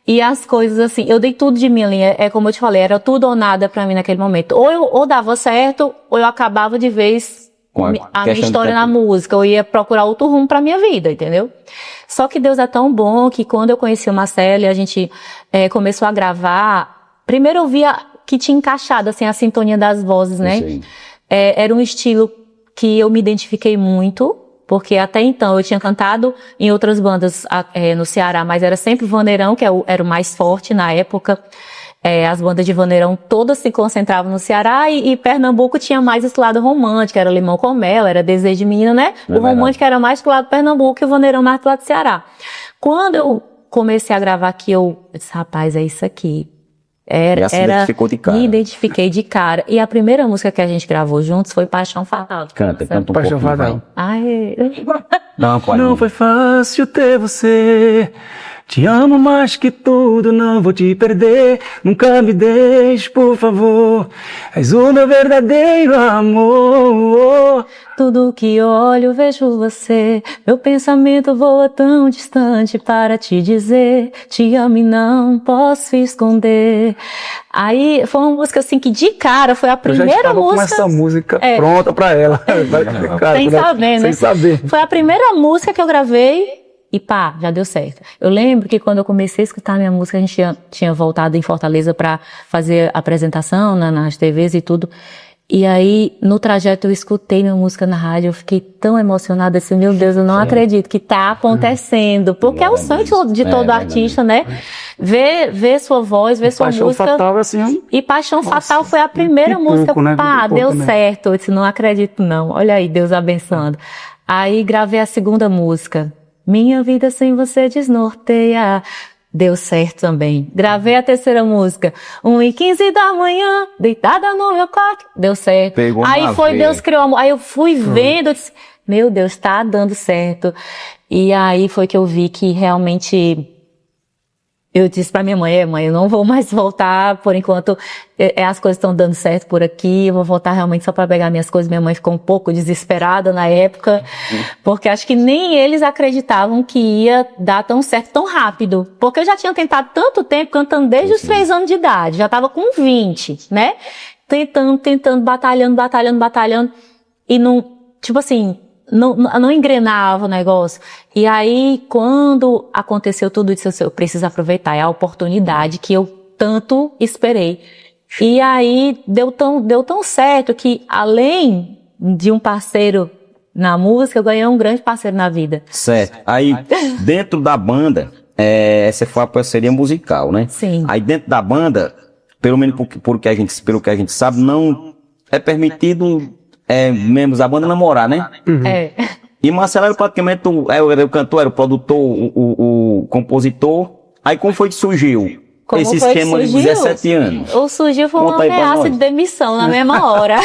e as coisas assim, eu dei tudo de mim ali, é como eu te falei, era tudo ou nada pra mim naquele momento. Ou dava certo, ou eu acabava de vez
Com a
a minha
questão de
história
tempo.
na música, eu ia procurar outro rumo pra minha vida, entendeu? Só que Deus é tão bom que quando eu conheci o Marcelo e a gente começou a gravar, primeiro eu via que tinha encaixado assim a sintonia das vozes, né?
Sim.
Era um estilo que eu me identifiquei muito, porque até então eu tinha cantado em outras bandas no Ceará, mas era sempre vaneirão, que era o mais forte na época. As bandas de vaneirão todas se concentravam no Ceará e Pernambuco tinha mais esse lado romântico, era Limão com Mel, era Desejo de Menina, né?
É
O romântico era mais pro lado do Pernambuco e o vaneirão mais pro lado do Ceará. Quando eu comecei a gravar aqui, eu disse, rapaz, é isso aqui.
Já se identificou de cara.
Me identifiquei de cara. E a primeira música que a gente gravou juntos foi Paixão Fatal.
Canta um
Paixão
pouquinho,
Fatal.
Ai,
Não, pode.
Não foi fácil ter você. Te amo mais que tudo, não vou te perder. Nunca me deixe, por favor. És o meu verdadeiro amor.
tudo que olho vejo você. Meu pensamento voa tão distante para te dizer. Te amo e não posso esconder. Aí foi uma música assim que de cara foi a
Eu já
primeira
estava
música.
com essa música pronta pra ela. Cara,
Sem
quando ela-
saber, né?
Sem saber.
Foi a primeira música que eu gravei e pá, já deu certo. Eu lembro que quando eu comecei a escutar a minha música, a gente tinha voltado em Fortaleza pra fazer apresentação nas TVs e tudo. E aí, no trajeto, eu escutei minha música na rádio, eu fiquei tão emocionada, assim, meu Deus, eu não acredito que tá acontecendo. Porque é o sonho de todo artista, né? Ver sua voz, ver sua
Paixão
música.
Fatal, assim,
E Paixão Fatal foi a primeira
pipoco,
música,
né?
pá,
Pipoco
deu
mesmo.
certo. Eu disse, não acredito não. Olha aí, Deus abençoando. Aí gravei a segunda música. Minha vida sem você desnorteia. Deu certo também. Gravei a terceira música. 1h15 da manhã, deitada no meu quarto. Deu certo.
Pegou
Aí
na
foi,
veia.
Deus criou amor. Aí eu fui vendo, eu disse, meu Deus, tá dando certo. E aí foi que eu vi que realmente... Eu disse pra minha mãe, mãe, eu não vou mais voltar, por enquanto as coisas estão dando certo por aqui, eu vou voltar realmente só pra pegar minhas coisas. Minha mãe ficou um pouco desesperada na época, porque acho que nem eles acreditavam que ia dar tão certo tão rápido. Porque eu já tinha tentado tanto tempo, cantando desde os 3 anos de idade, já tava com 20, né? Tentando, batalhando, e não, tipo assim... Não engrenava o negócio. E aí, quando aconteceu tudo isso, eu preciso aproveitar. É a oportunidade que eu tanto esperei. E aí, deu tão certo que, além de um parceiro na música, eu ganhei um grande parceiro na vida.
Certo. Aí, dentro da banda, essa foi a parceria musical, né?
Sim.
Aí, dentro da banda, pelo menos pelo que a gente sabe, não é permitido... membros da banda namorar, né? E Marcelo era praticamente era o cantor, era o produtor, o compositor. Aí como foi que surgiu
Como
esse
foi que
esquema de
surgiu?
17 anos?
Ou surgiu foi uma
Conta aí pra
ameaça
nós.
de demissão na mesma hora.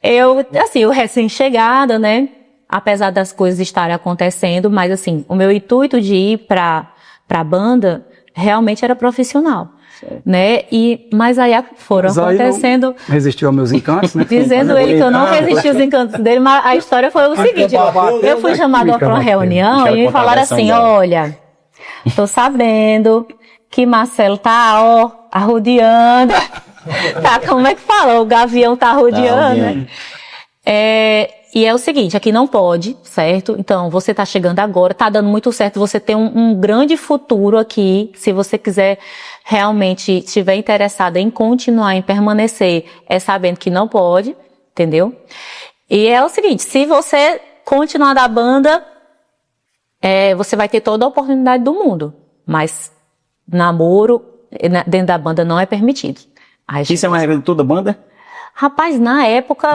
eu recém-chegada, né? Apesar das coisas estarem acontecendo, mas assim, o meu intuito de ir pra banda realmente era profissional. Né? Mas aí foram
Mas aí não
acontecendo...
resistiu aos meus encantos, né?
Dizendo ele que eu não resisti aos encantos dele, mas a história foi o seguinte, eu fui chamada para uma reunião e me falaram assim, olha, tô sabendo que Marcelo tá, arrodeando, tá, como é que fala? O gavião tá arrodeando, né? E é o seguinte, aqui não pode, certo? Então, você tá chegando agora, tá dando muito certo, você tem um grande futuro aqui, se você quiser realmente estiver interessada em continuar, em permanecer, sabendo que não pode, entendeu? E é o seguinte, se você continuar da banda, você vai ter toda a oportunidade do mundo, mas namoro dentro da banda não é permitido.
Isso é uma regra de toda banda?
Rapaz, na época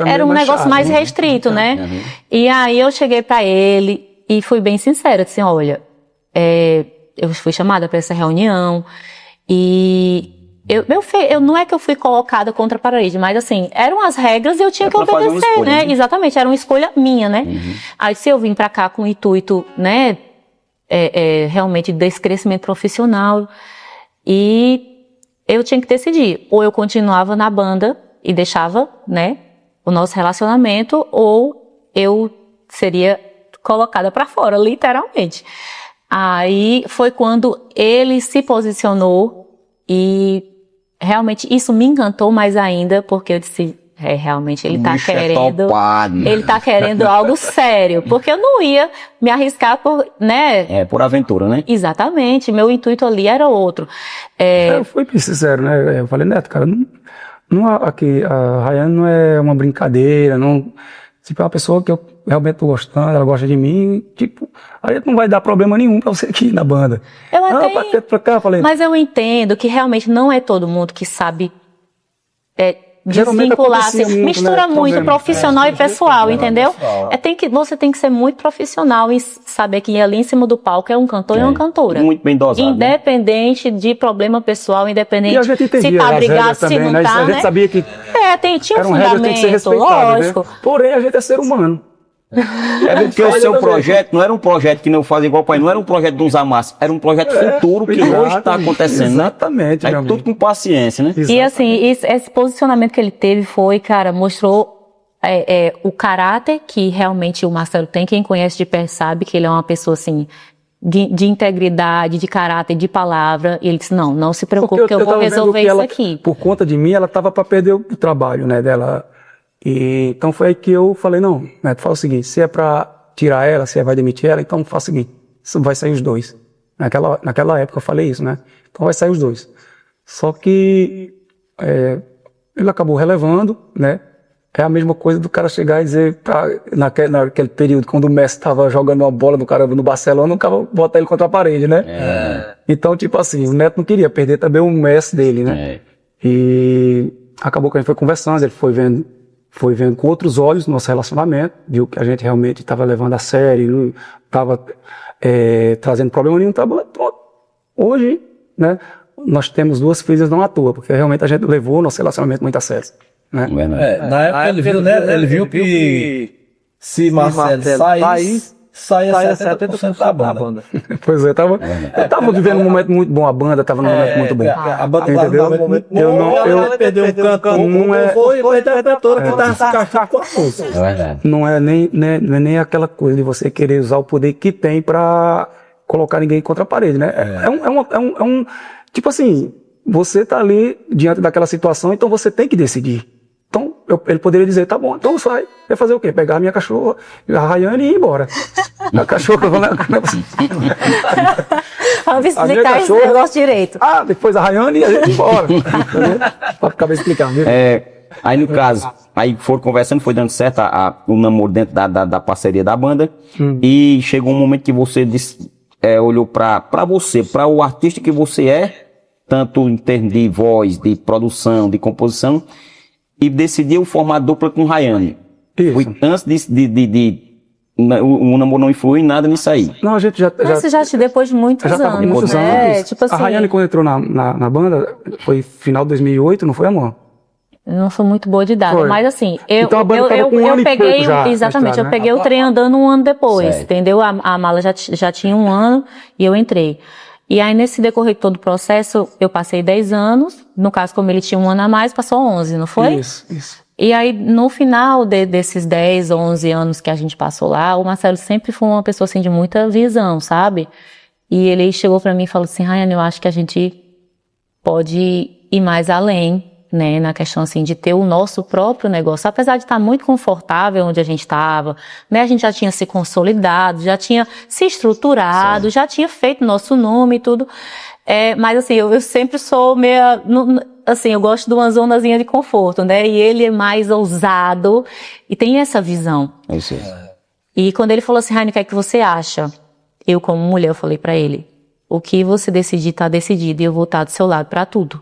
era um
meio
negócio
chato,
mais
né?
restrito, né? E aí eu cheguei pra ele e fui bem sincera, disse, olha, eu fui chamada para essa reunião e eu não é que eu fui colocada contra a parede, mas assim, eram as regras e eu tinha que
pra fazer uma
obedecer,
escolha,
né?
né?
Exatamente, era uma escolha minha, né? Aí se eu vim pra cá com o intuito, né, realmente desse crescimento profissional, e eu tinha que decidir, ou eu continuava na banda e deixava, né, o nosso relacionamento, ou eu seria colocada pra fora, literalmente. Aí foi quando ele se posicionou e realmente isso me encantou mais ainda, porque eu disse, realmente ele tá
Bicho
querendo,
topado.
ele tá querendo algo sério, porque eu não ia me arriscar por, né?
Por aventura, né?
Exatamente, meu intuito ali era outro.
Eu fui bem sincero, né? Eu falei, Neto, cara, aqui, a Rayane não é uma brincadeira, não. Tipo, é uma pessoa que eu realmente tô gostando, ela gosta de mim, tipo, aí não vai dar problema nenhum pra você aqui na banda.
Eu até,
pra cá, eu falei.
mas eu entendo que realmente não é todo mundo que sabe
Geralmente
desvincular,
acontecia
assim,
muito,
mistura
né,
muito
problema.
profissional e pessoal, entendeu? Você tem que ser muito profissional e saber que ali em cima do palco é um cantor e uma cantora.
Muito bem dosado. Né?
Independente de problema pessoal, independente
E a gente entendia
se tá
as
brigado,
regras
se
também,
não
né?
tá,
A gente
né?
sabia que
Tinha um
eram regras que tem que ser
fundamento,
respeitadas,
lógico.
né? Porém, a gente é ser humano.
Porque o seu projeto não era um projeto que não fazia igual o pai, não era um projeto de uns amassos, era um projeto futuro que hoje está acontecendo, né?
Exatamente,
Aí
meu
tudo
amigo.
com paciência, né?
E assim, esse posicionamento que ele teve foi, cara, mostrou o caráter que realmente o Marcelo tem. Quem conhece de perto sabe que ele é uma pessoa assim, de integridade, de caráter, de palavra. E ele disse, não se preocupe que eu vou
tava vendo
resolver
que
isso
ela,
aqui.
Por conta de mim, ela tava para perder o trabalho, né, dela. E então foi aí que eu falei, não, Neto, fala o seguinte, se é para tirar ela, se vai demitir ela, então faz o seguinte, vai sair os dois. Naquela época eu falei isso, né? Então vai sair os dois. Só que ele acabou relevando, né? É a mesma coisa do cara chegar e dizer, naquele período, quando o Messi estava jogando uma bola no cara no Barcelona, o cara bota ele contra a parede, né? Então, tipo assim, o Neto não queria perder também o Messi dele, né? E acabou que a gente foi conversando, ele foi vendo com outros olhos o nosso relacionamento, viu que a gente realmente estava levando a sério, não estava trazendo problema nenhum. Pronto. Hoje, né, nós temos 2 filhas não à toa, porque realmente a gente levou o nosso relacionamento muito a sério. Né?
Na época ele viu, né? Ele viu que se Marcelo saía 70% da banda.
Pois é, eu tava vivendo um momento muito bom, a banda tava num momento muito bom.
A banda
entendeu?
tava num momento bom,
Eu
perdeu um cantor, foi a interpretora que tava se encaixando com a música.
É verdade.
não é nem aquela coisa de você querer usar o poder que tem pra colocar ninguém contra a parede, né? Tipo assim, você tá ali diante daquela situação, então você tem que decidir. Então, ele poderia dizer, tá bom, então sai. Vai fazer o quê? Pegar a minha cachorra, a Rayane e ir embora. A cachorra,
Vamos explicar esse negócio direito.
depois a Rayane e a gente ir embora. Pra ficar bem explicado. Viu?
Aí no caso, aí foram conversando, foi dando certo o namoro dentro da parceria da banda. E chegou um momento que você olhou pra você, pra o artista que você é, tanto em termos de voz, de produção, de composição, e decidiu formar dupla com Rayane.
Isso.
Foi antes o namoro não influiu em nada nisso aí.
Não, a gente
Mas depois de muitos
já tava com
anos,
muitos
né?
anos.
Tipo assim,
A Rayane, quando entrou na banda, foi final de 2008, não foi, amor?
não sou muito boa de data,
Foi.
mas assim, eu
Então a banda tava com um ano e
peguei,
pouco já na
exatamente,
estrada,
eu
né?
peguei o trem andando um ano depois,
Certo.
entendeu? A mala já tinha 1 ano e eu entrei. E aí, nesse decorrer de todo o processo, eu passei 10 anos, no caso, como ele tinha 1 ano a mais, passou 11, não foi?
Isso.
E aí, no final desses 10, 11 anos que a gente passou lá, o Marcelo sempre foi uma pessoa, assim, de muita visão, sabe? E ele chegou pra mim e falou assim, Rayane, eu acho que a gente pode ir mais além, né, na questão, assim, de ter o nosso próprio negócio. Apesar de estar muito confortável onde a gente estava, né, a gente já tinha se consolidado, já tinha se estruturado, já tinha feito nosso nome e tudo. Mas, assim, eu sempre sou meia... assim, eu gosto de uma zonazinha de conforto, né? E ele é mais ousado e tem essa visão.
É isso aí.
E quando ele falou assim, Raine, o que é que você acha? Eu, como mulher, eu falei pra ele, o que você decidir tá decidido e eu vou estar do seu lado pra tudo.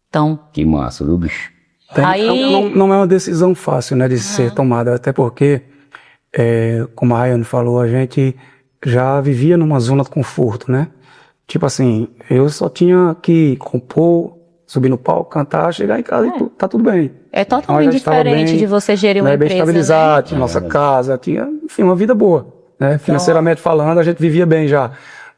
Então...
Que massa, viu, bicho?
Aí...
Não é uma decisão fácil, né, de ser tomada, até porque, como a Rayane falou, a gente já vivia numa zona de conforto, né? Tipo assim, eu só tinha que compor, subir no palco, cantar, chegar em casa e tá tudo bem.
É
Então,
totalmente
a gente tava
diferente
bem,
de você gerir uma
né, bem
empresa,
estabilizado,
né?
tinha nossa casa, tinha, enfim, uma vida boa, né? Financeiramente falando, a gente vivia bem já,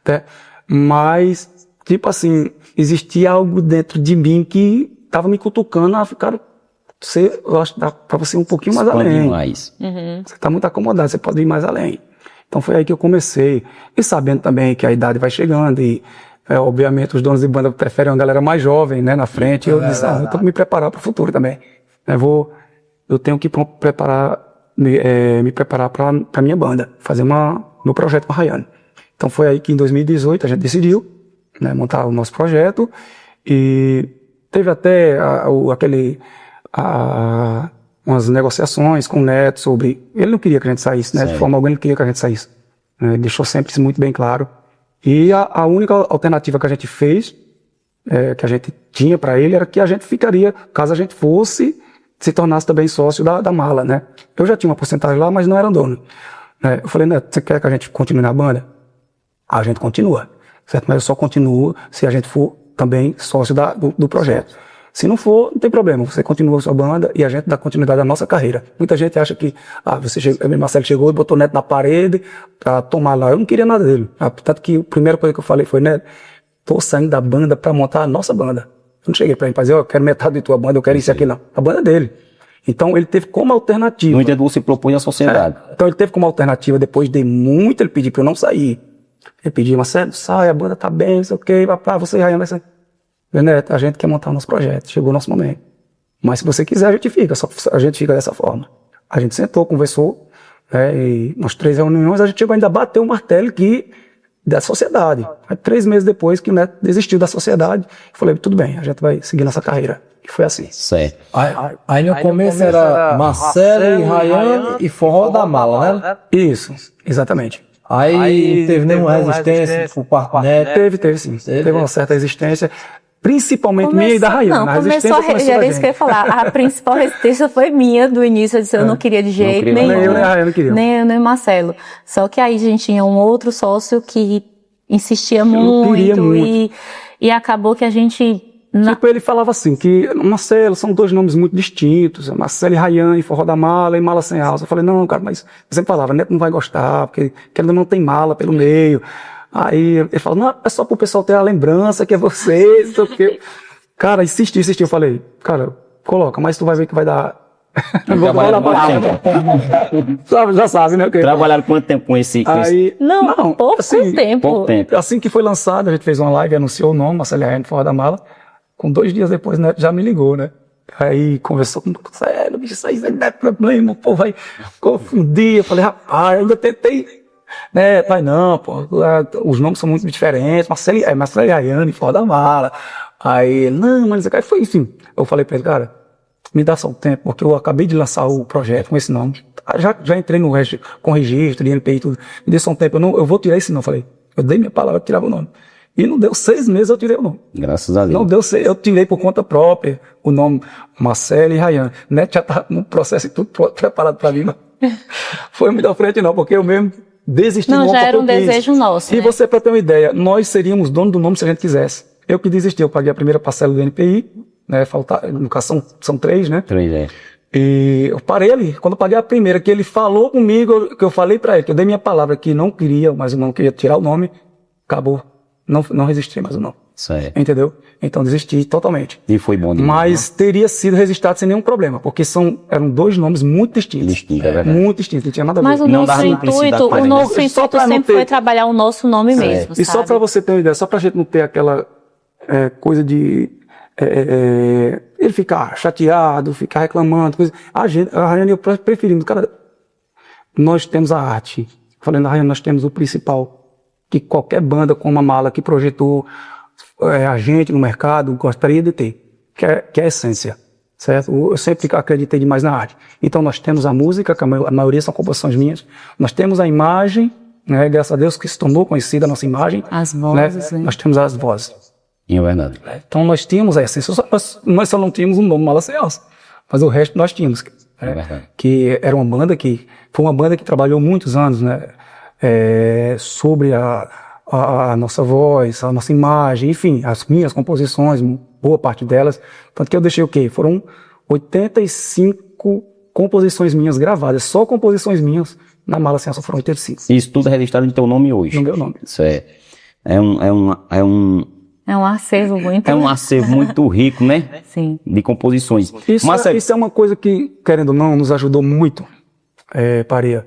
né? Mas, tipo assim, existia algo dentro de mim que tava me cutucando a ficar, eu acho que dá pra você ir um pouquinho mais
Expande
além.
mais.
Você tá muito acomodado, você pode ir mais além. Então foi aí que eu comecei, e sabendo também que a idade vai chegando e, obviamente, os donos de banda preferem uma galera mais jovem, né, na frente. Eu disse, eu tenho que me preparar para o futuro também. Eu tenho que me preparar para minha banda, fazer meu projeto com a Rayane. Então foi aí que em 2018 a gente decidiu, né, montar o nosso projeto e teve até umas negociações com o Neto sobre... Ele não queria que a gente saísse, né, de forma alguma ele queria que a gente saísse. Ele deixou sempre isso muito bem claro. E a única alternativa que a gente fez, que a gente tinha para ele, era que a gente ficaria, caso a gente se tornasse também sócio da Mala, né? Eu já tinha uma porcentagem lá, mas não era dono. Eu falei, Neto, você quer que a gente continue na banda? A gente continua, certo? Mas eu só continuo se a gente for também sócio do projeto. Se não for, não tem problema, você continua a sua banda e a gente dá continuidade à nossa carreira. Muita gente acha que, Marcelo chegou e botou o Neto na parede pra tomar lá. Eu não queria nada dele. Tanto que a primeira coisa que eu falei foi, Neto, tô saindo da banda pra montar a nossa banda. Eu não cheguei pra ele fazer, eu quero metade de tua banda, eu quero isso aqui, não. A banda é dele. Então ele teve como alternativa.
No entanto, você propõe à sociedade.
Então ele teve como alternativa, depois de muito ele pedir pra eu não sair. Ele pediu, Marcelo, sai, a banda tá bem, não sei o que, papá, você e Rayane vai sair. Neto, a gente quer montar o nosso projeto, chegou o nosso momento. Mas se você quiser, a gente fica, só a gente fica dessa forma. A gente sentou, conversou, e umas 3 reuniões, a gente chegou ainda a bater o martelo da sociedade. Aí 3 meses depois que o Neto desistiu da sociedade, eu falei, tudo bem, a gente vai seguir nossa carreira. E foi assim.
Certo.
Aí no começo era Marcelo e Rayane e Forró da Mala, né?
Isso, exatamente.
Aí teve nenhuma resistência por parte do Neto?
Teve sim. Teve uma certa resistência. Principalmente minha e da Rayane.
Não, era isso que eu ia falar. A principal resistência foi minha do início. Eu disse, eu não queria de jeito nenhum.
Nem eu, nem a Rayane queria.
Nem eu, nem o Marcelo. Só que aí a gente tinha um outro sócio que insistia muito. E acabou que a gente...
Tipo, ele falava assim, que Marcelo, são 2 nomes muito distintos, Marcelo e Rayane, Forró da Mala e Mala Sem Alça. Eu falei, não, cara, mas eu sempre falava, Neto não vai gostar, porque ainda não tem mala pelo meio. Aí ele falou, não, é só pro pessoal ter a lembrança que é você, não sei o quê. Cara, insistiu. Eu falei, cara, coloca, mas tu vai ver que vai dar. Já sabe, né?
Trabalharam quanto tempo com esse?
Aí,
não, pouco tempo.
Pouco tempo.
Assim que foi lançado, a gente fez uma live, anunciou o nome, Marcelo e Rayane, Forró da Mala. Com 2 dias depois, né, já me ligou, né? Aí conversou com sério, bicho, isso aí não é problema, o povo vai confundir. Eu falei, rapaz, ainda tentei. Né, pai, não, pô, os nomes são muito diferentes, Marcelo e Rayane, Forró da Mala. Aí, não, mas aí foi, enfim. Eu falei pra ele, cara, me dá só um tempo, porque eu acabei de lançar o projeto com esse nome. Já entrei com registro, de NPI e tudo. Me dê só um tempo, eu vou tirar esse nome. Eu falei, eu dei minha palavra que tirava o nome. E não deu 6 meses, eu tirei o nome.
Graças a Deus.
Não deu 6, eu tirei por conta própria o nome Marcelo e Rayane. Neto já tá no processo e tudo preparado pra mim, mas foi muito à frente não, porque eu mesmo desisti.
Não, já era um desejo nosso,
E
né?
você, pra ter uma ideia, nós seríamos dono do nome se a gente quisesse. Eu que desisti, eu paguei a primeira parcela do NPI, né, no caso são 3, né?
3,
E eu parei ali, quando eu paguei a primeira, que ele falou comigo, que eu falei pra ele, que eu dei minha palavra que não queria, mas eu não queria tirar o nome, acabou. Não resisti mais o nome.
Certo.
Entendeu? Então desisti totalmente.
E foi bom demais.
Mas teria sido registrado sem nenhum problema, porque eram 2 nomes muito distintos.
É verdade.
Muito distintos, não tinha nada a ver.
Mas o nosso intuito sempre foi trabalhar o nosso nome mesmo,
E só pra você ter uma ideia, só pra gente não ter aquela coisa de ele ficar chateado, ficar reclamando, coisa. A Rayane e eu preferimos, cara, nós temos a arte. Falando, Rayane, nós temos o principal, que qualquer banda com uma Mala que projetou a gente no mercado gostaria de ter. que é a essência, certo? Eu sempre acreditei demais na arte. Então nós temos a música, que a maioria são composições minhas, nós temos a imagem, né? Graças a Deus que se tornou conhecida a nossa imagem.
As vozes, né?
Nós temos as vozes.
É verdade.
Então nós tínhamos a essência, nós só não tínhamos o nome Mala Sem Alça, mas o resto nós tínhamos.
É verdade.
Que era uma banda que foi uma banda que trabalhou muitos anos, né? Sobre a nossa voz, a nossa imagem, enfim, as minhas composições, boa parte delas. Tanto que eu deixei o quê? Foram 85 composições minhas gravadas, só composições minhas na Mala Sem Alça foram 85.
Isso tudo é registrado no teu nome hoje.
No meu nome.
Isso é um
acervo muito.
É um acervo muito rico, né?
Sim.
De composições.
Isso é uma coisa que, querendo ou não, nos ajudou muito, Pareia.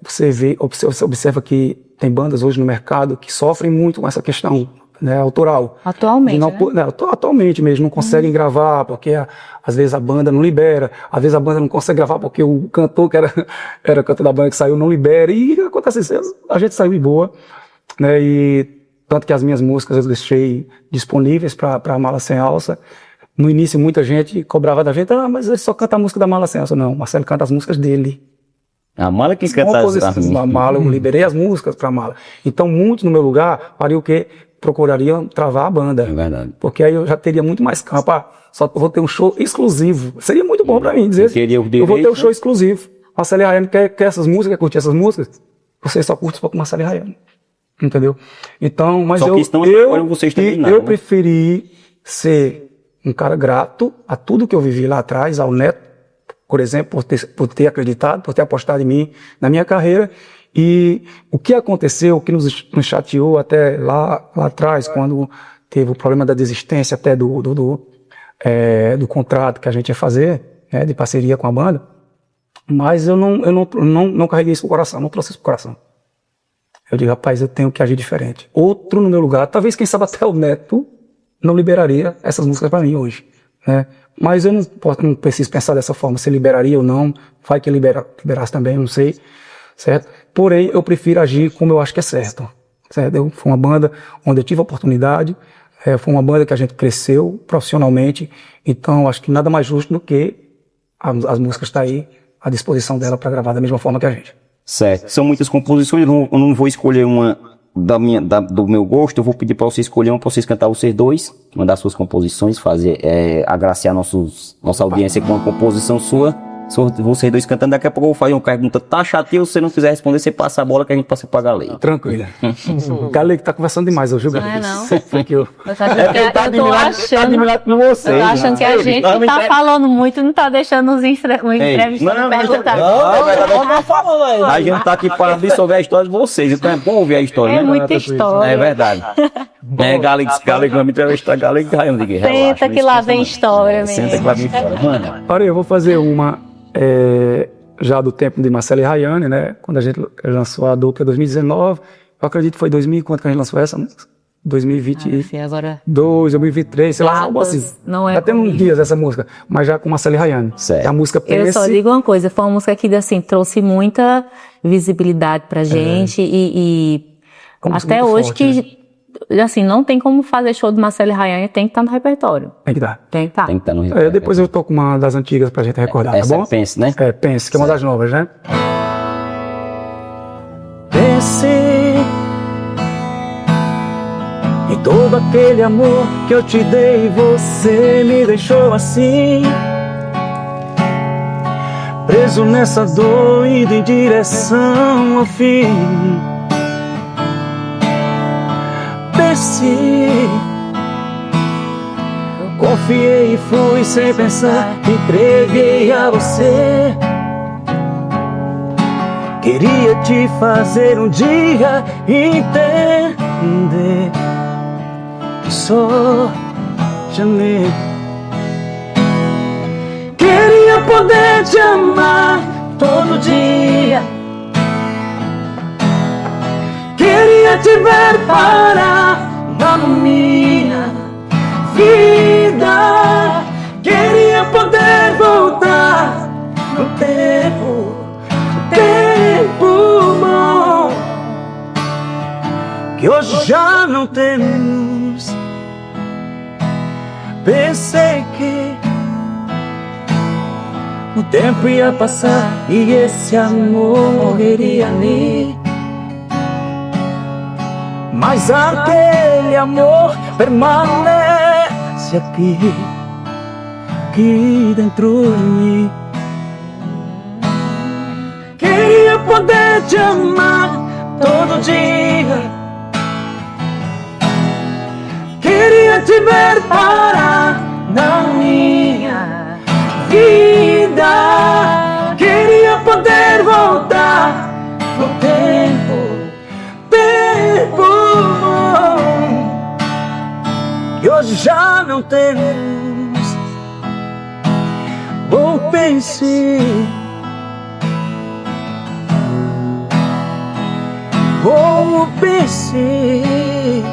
Você observa que tem bandas hoje no mercado que sofrem muito com essa questão, né, autoral.
Atualmente,
atualmente mesmo, não conseguem gravar porque às vezes a banda não libera, às vezes a banda não consegue gravar porque o cantor que era cantor da banda que saiu não libera, e acontece isso, a gente saiu de boa, né, e tanto que as minhas músicas eu deixei disponíveis para Mala Sem Alça. No início muita gente cobrava da gente, mas ele só canta a música da Mala Sem Alça. Não, o Marcelo canta as músicas dele.
A Mala que canta
a Mala, eu liberei as músicas para Mala. Então muitos no meu lugar fariam o quê? Procurariam travar a banda.
É verdade.
Porque aí eu já teria muito mais campo. Só vou ter um show exclusivo. Seria muito bom para mim dizer eu vou ter um show exclusivo. Marcelo Rayane quer essas músicas, quer curtir essas músicas? Você só curte com Marcelo Rayane. Entendeu? Então, mas eu preferi ser um cara grato a tudo que eu vivi lá atrás, ao Neto, por exemplo, por ter acreditado, por ter apostado em mim, na minha carreira. E o que aconteceu, o que nos chateou até lá atrás, quando teve o problema da desistência até do contrato que a gente ia fazer, né, de parceria com a banda, mas eu não carreguei isso pro coração, não trouxe isso pro coração. Eu digo, rapaz, eu tenho que agir diferente. Outro no meu lugar, talvez, quem sabe até o Neto não liberaria essas músicas para mim hoje, né? Mas eu não preciso pensar dessa forma, se liberaria ou não, vai que liberasse também, não sei, certo? Porém, eu prefiro agir como eu acho que é certo. Foi uma banda onde eu tive a oportunidade, foi uma banda que a gente cresceu profissionalmente, então acho que nada mais justo do que as músicas estar aí à disposição dela para gravar da mesma forma que a gente.
Certo. São muitas composições, eu não vou escolher uma do meu gosto, eu vou pedir para você escolher uma, para vocês cantar vocês dois, mandar suas composições, fazer, agraciar nossa audiência com uma composição sua. Vocês dois cantando, daqui a pouco eu vou fazer uma pergunta taxativa, se você não quiser responder, você passa a bola que a gente passa pra Galei.
Tranquilo. Galei que tá conversando demais hoje,
Não é não.
Eu
tô achando que a gente que tá falando muito não tá deixando os entrevistados perguntar.
Não falando aí.
A gente tá aqui para absorver a história de vocês, então é bom ouvir a história, né?
É muita história.
É verdade. Galei, vamos entrevistar Galei e Rayane.
Senta que lá vem história mesmo.
Senta que lá vem história. Mano.
Olha, eu vou fazer uma já do tempo de Marcelo e Rayane, né? Quando a gente lançou a dupla em 2019, eu acredito que foi 2000, quanto que a gente lançou essa música? 2022,
agora
2023, sei lá, algo assim.
Não é
já tem uns dias essa música, mas já com Marcelo e Rayane.
Certo.
É a música Pense.
Eu só digo uma coisa, foi uma música que assim, trouxe muita visibilidade pra gente e até hoje forte, que assim, não tem como fazer show de Marcelo e Rayane, tem que estar no repertório.
Tem que dar.
Tem que estar.
Tem que estar no repertório.
Depois eu toco uma das antigas pra gente recordar, tá bom?
Pense, né?
Pense, que é uma das novas, né?
Pense em todo aquele amor que eu te dei, você me deixou assim, preso nessa dor, indo em direção ao fim. Confiei e fui sem pensar, entreguei a você. Queria te fazer um dia entender que só te amei. Queria poder te amar todo dia. Queria te ver parar na minha vida. Queria poder voltar no tempo bom que hoje já não temos. pensei que o tempo ia passar e esse amor morreria ali. Mas aquele amor permanece aqui dentro de mim. Queria poder te amar todo dia, queria te ver parar na minha vida, queria poder voltar no tempo que hoje já não temos. Ou pensei, ou pensei,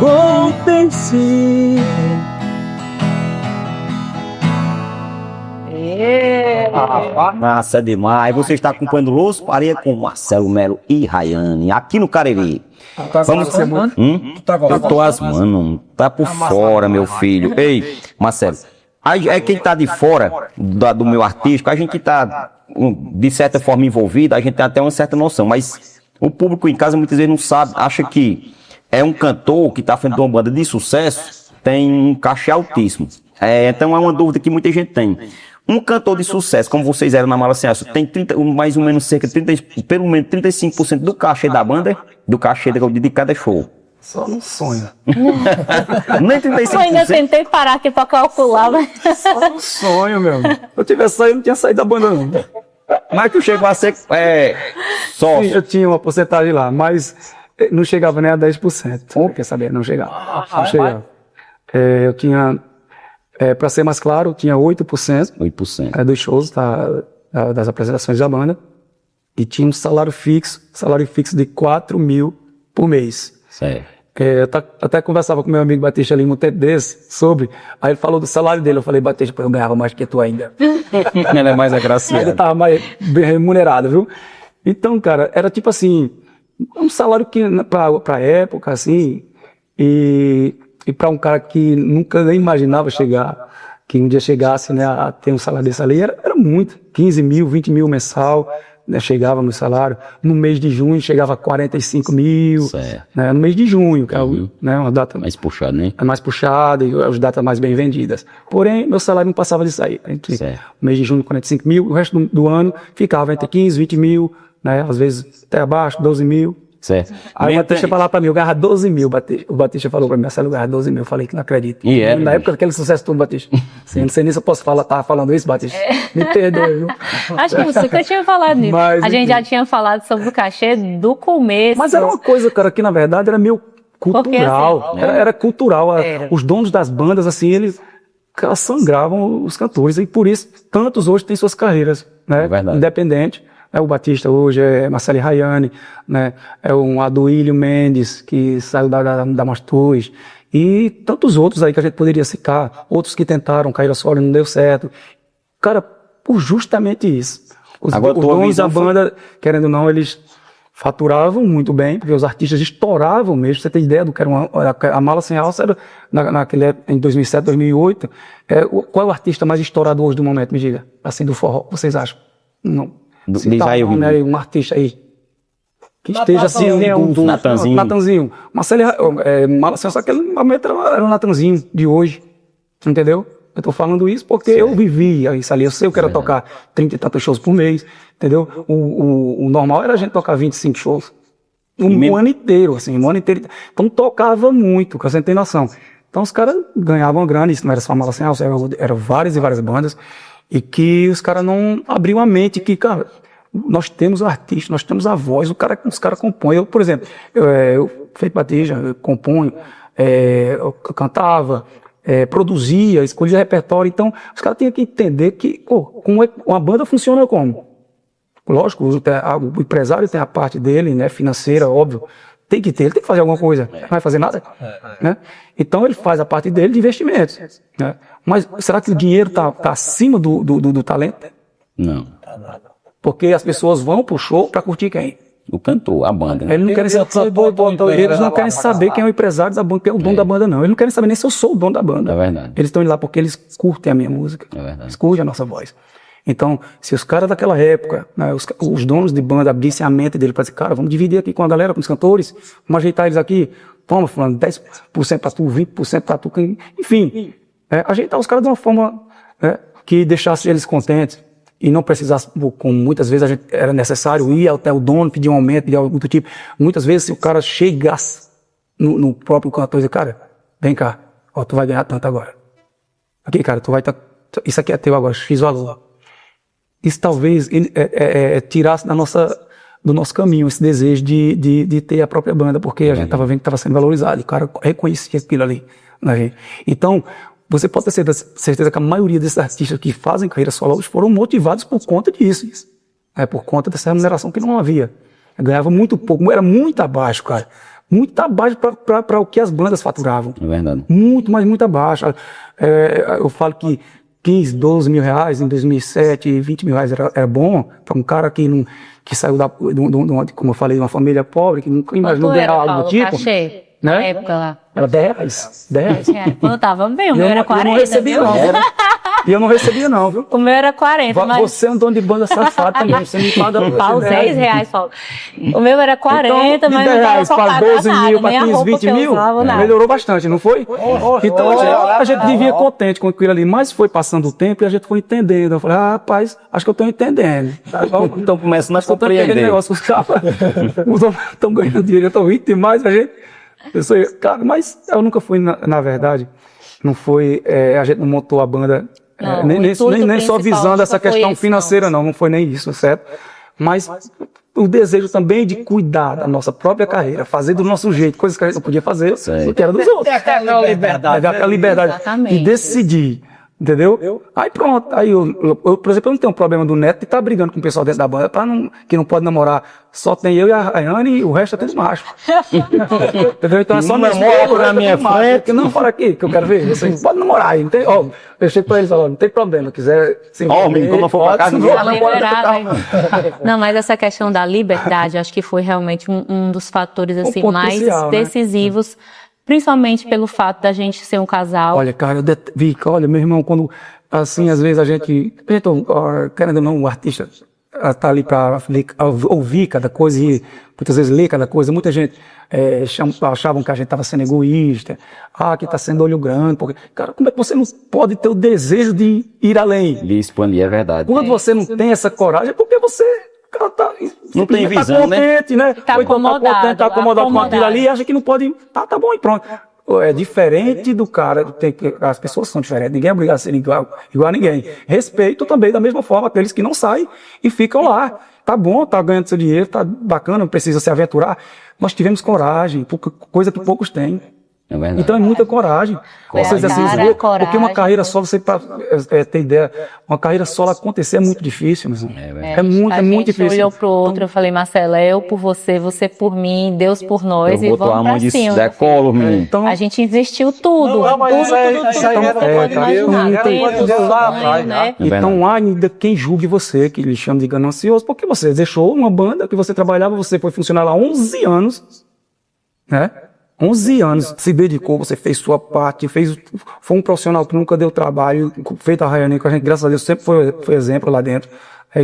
ou pensei.
Massa demais. Você está acompanhando Los Pareia com Marcelo Melo e Rayane aqui no Cariri. Vamos ser muito. Eu tô asmando, tá por fora, meu filho. Ei, Marcelo, é quem tá de fora do meu artístico, a gente que tá de certa forma envolvido, a gente tem até uma certa noção, mas o público em casa muitas vezes não sabe, acha que é um cantor que tá frente de uma banda de sucesso, tem um cachê altíssimo. Então é uma dúvida que muita gente tem. Um cantor de sucesso, como vocês eram na Mala Sem Aço, tem mais ou menos cerca de pelo menos 35% do cachê da banda, do cachê de cada show.
Só um sonho.
Nem 35%.
Eu ainda tentei parar aqui pra calcular, mas...
Só um sonho, meu. Se eu tivesse saído, não tinha saído da banda, não.
Mas tu chegou a ser sócio.
Sim, eu tinha uma porcentagem lá, mas não chegava nem a 10%. Quer saber? Não chegava. Não chegava. Eu tinha... para ser mais claro, tinha 8%,
8%.
Dos shows das apresentações da banda, e tinha um salário fixo de 4 mil por mês.
Certo.
Eu até conversava com meu amigo Batista ali um tempo desse, aí ele falou do salário dele, eu falei, Batista, eu ganhava mais que tu ainda.
Ela é mais agraciada.
Ele tava mais bem remunerado, viu? Então, cara, era tipo assim, um salário que pra época, assim, e para um cara que nunca nem imaginava que um dia chegasse, né, a ter um salário desse ali, era muito. 15 mil, 20 mil mensal, né, chegava no salário. No mês de junho chegava a 45 mil. Né, no mês de junho, que é né, uma data
mais puxada, né?
Mais puxada e as datas mais bem vendidas. Porém, meu salário não passava disso aí. Entre o mês de junho, 45 mil, o resto do ano ficava entre 15, 20 mil, né, às vezes até abaixo, 12 mil.
Certo.
Aí o Batista falava pra mim, eu ganhava 12 mil, o Batista falou pra mim, Marcelo, eu ganhava 12 mil, eu falei que não acredito. Na época daquele sucesso todo, Batista. Sim, não sei nem se eu posso tava falando isso, Batista. Me perdoe, viu?
Acho que você que eu tinha falado nisso. A gente já tinha falado sobre o cachê do começo.
Mas era uma coisa, cara, que na verdade era meio cultural. Porque, assim, era cultural. Os donos das bandas, assim, eles sangravam os cantores, e por isso tantos hoje têm suas carreiras, né? Independente. O Batista hoje é Marcelo e Rayane, né? É um Aduílio Mendes, que saiu da Mastuz, e tantos outros aí que a gente poderia citar, outros que tentaram, caíram solo e não deu certo. Cara, por justamente isso. Os donos da banda, querendo ou não, eles faturavam muito bem, porque os artistas estouravam mesmo. Você tem ideia do que era a Mala Sem Alça, era em 2007, 2008. Qual é o artista mais estourado hoje do momento, me diga? Assim, do forró, vocês acham? Não. Diz aí, um artista aí que esteja assim, Natanzinho. Marcelo, só que ele era o Natanzinho de hoje, entendeu? Eu tô falando isso porque eu vivi isso ali. Eu sei que eu quero tocar 30 e tantos shows por mês, entendeu? O normal era a gente tocar 25 shows um ano inteiro, assim, um ano inteiro. Então tocava muito, que você não tem noção. Então os caras ganhavam grana, isso não era só Mala Sem Alça, eram várias e várias bandas. E que os caras não abriam a mente, que, cara, nós temos artistas, nós temos a voz, os caras compõem. Eu, por exemplo, eu feito Batista, eu componho, eu cantava, produzia, escolhia repertório. Então, os caras tinham que entender que, uma banda funciona como? Lógico, o empresário tem a parte dele, né, financeira, óbvio. Tem que ter, ele tem que fazer alguma coisa, não vai fazer nada, né? Então ele faz a parte dele de investimentos, né? Mas será que o dinheiro tá acima do talento?
Não.
Porque as pessoas vão pro show para curtir quem?
O cantor, a banda.
Eles não querem eles não querem saber quem é o empresário da banda, quem é o dono da banda, não. Eles não querem saber nem se eu sou o dono da banda.
É verdade.
Eles estão indo lá porque eles curtem a minha música.
É verdade.
Eles curtem a nossa voz. Então, se os caras daquela época, né, os donos de banda abrissem a mente dele para dizer, cara, vamos dividir aqui com a galera, com os cantores, vamos ajeitar eles aqui, vamos, falando 10% para tu, 20% para tu, enfim, ajeitar os caras de uma forma que deixasse eles contentes e não precisasse, como muitas vezes era necessário ir até o dono, pedir um aumento, pedir algo do tipo. Muitas vezes, se o cara chegasse no próprio cantor e dizer, cara, vem cá, ó, tu vai ganhar tanto agora. Aqui, cara, tu vai isso aqui é teu agora, X valor. Isso talvez tirasse do nosso caminho esse desejo de ter a própria banda, porque a gente estava vendo que estava sendo valorizado, e o cara reconhecia aquilo ali. Né? Então, você pode ter certeza que a maioria desses artistas que fazem carreira solo hoje foram motivados por conta disso. Por conta dessa remuneração que não havia. Ganhava muito pouco, era muito abaixo, cara. Muito abaixo para o que as bandas faturavam.
É verdade.
Muito, mas muito abaixo. Eu falo que 15, 12 mil reais em 2007, 20 mil reais era bom para um cara que saiu como eu falei, de uma família pobre, que nunca imaginou ganhar algo do tipo.
Cachê,
né?
na época lá.
Era 10.
Quando eu tava bem, o meu era 40.
Eu não recebia, não. E eu não recebia, não, viu?
O meu era 40, mas...
Você é um dono de banda safado também, você me paga...
Paulo, 10 reais, Paulo. O meu era 40,
então,
mas
de 10
não
reais para 12 mil, para 15, 20 mil, melhorou bastante, não foi? Então a gente vivia contente com aquilo ali, mas foi passando o tempo e a gente foi entendendo. Eu falei, rapaz, acho que eu estou entendendo.
Então começando a
compreender. Aquele negócio, os caras estão ganhando dinheiro, eu estou rindo demais, a gente... Cara, mas eu nunca fui, na verdade, não foi... a gente não montou a banda...
Não,
nem só visando essa questão financeira, não foi nem isso, certo? Mas o desejo também de cuidar da nossa própria carreira, fazer do nosso jeito, coisas que a gente não podia fazer, que era dos outros.
Aquela liberdade.
Aquela liberdade
Exatamente.
de decidir, entendeu? Aí pronto, aí eu, por exemplo, eu não tenho um problema do Neto de estar brigando com o pessoal dentro da banda, que não pode namorar, só tem eu e a Ayane e o resto é tudo macho. Entendeu? Então é só
namora na minha frente.
que não fora aqui, que eu quero ver. Você pode namorar aí, não tem, ó, eu chego pra eles, ó, não tem problema, quiser se envolver,
quando eu for pra casa,
Tá liberado. Não, mas essa questão da liberdade, acho que foi realmente um dos fatores assim
ponto
mais
crucial, né?
decisivos, principalmente pelo fato da gente ser um casal.
Olha, cara, Vica, olha, meu irmão, quando, assim, às vezes a gente querendo ou não, o artista tá ali para ouvir cada coisa e muitas vezes ler cada coisa. Muita gente achavam que a gente estava sendo egoísta, que está sendo olho grande, porque, cara, como é que você não pode ter o desejo de ir além?
De expandir, é verdade.
Quando você não tem essa coragem, é porque você, cara,
Não tem visão,
contente, né?
Tá
Ou então
acomodado,
tá acomodado com aquilo ali e acha que não pode, tá bom e pronto. É diferente do cara, as pessoas são diferentes, ninguém é obrigado a ser igual a ninguém. Respeito também da mesma forma aqueles que não saem e ficam lá. Tá bom, tá ganhando seu dinheiro, tá bacana, não precisa se aventurar. Nós tivemos coragem, coisa que poucos têm.
É verdade.
Então é muita coragem. Vocês, assim, porque uma carreira solo, você ter ideia, uma carreira solo acontecer é muito difícil, meu irmão. É muito difícil.
A gente olhou pro outro, eu falei, Marcela, eu por você, você por mim, Deus por nós, e vamos pra cima.
Decolo, menino.
Então,
A gente investiu tudo.
Não, mas isso aí
né?
Então há ainda quem julgue você, que lhe chama de ganancioso, porque você deixou uma banda que você trabalhava, você foi funcionar lá 11 anos, né? 11 anos, se dedicou, você fez sua parte, foi um profissional que nunca deu trabalho, feito a Rayane com a gente, graças a Deus, sempre foi exemplo lá dentro,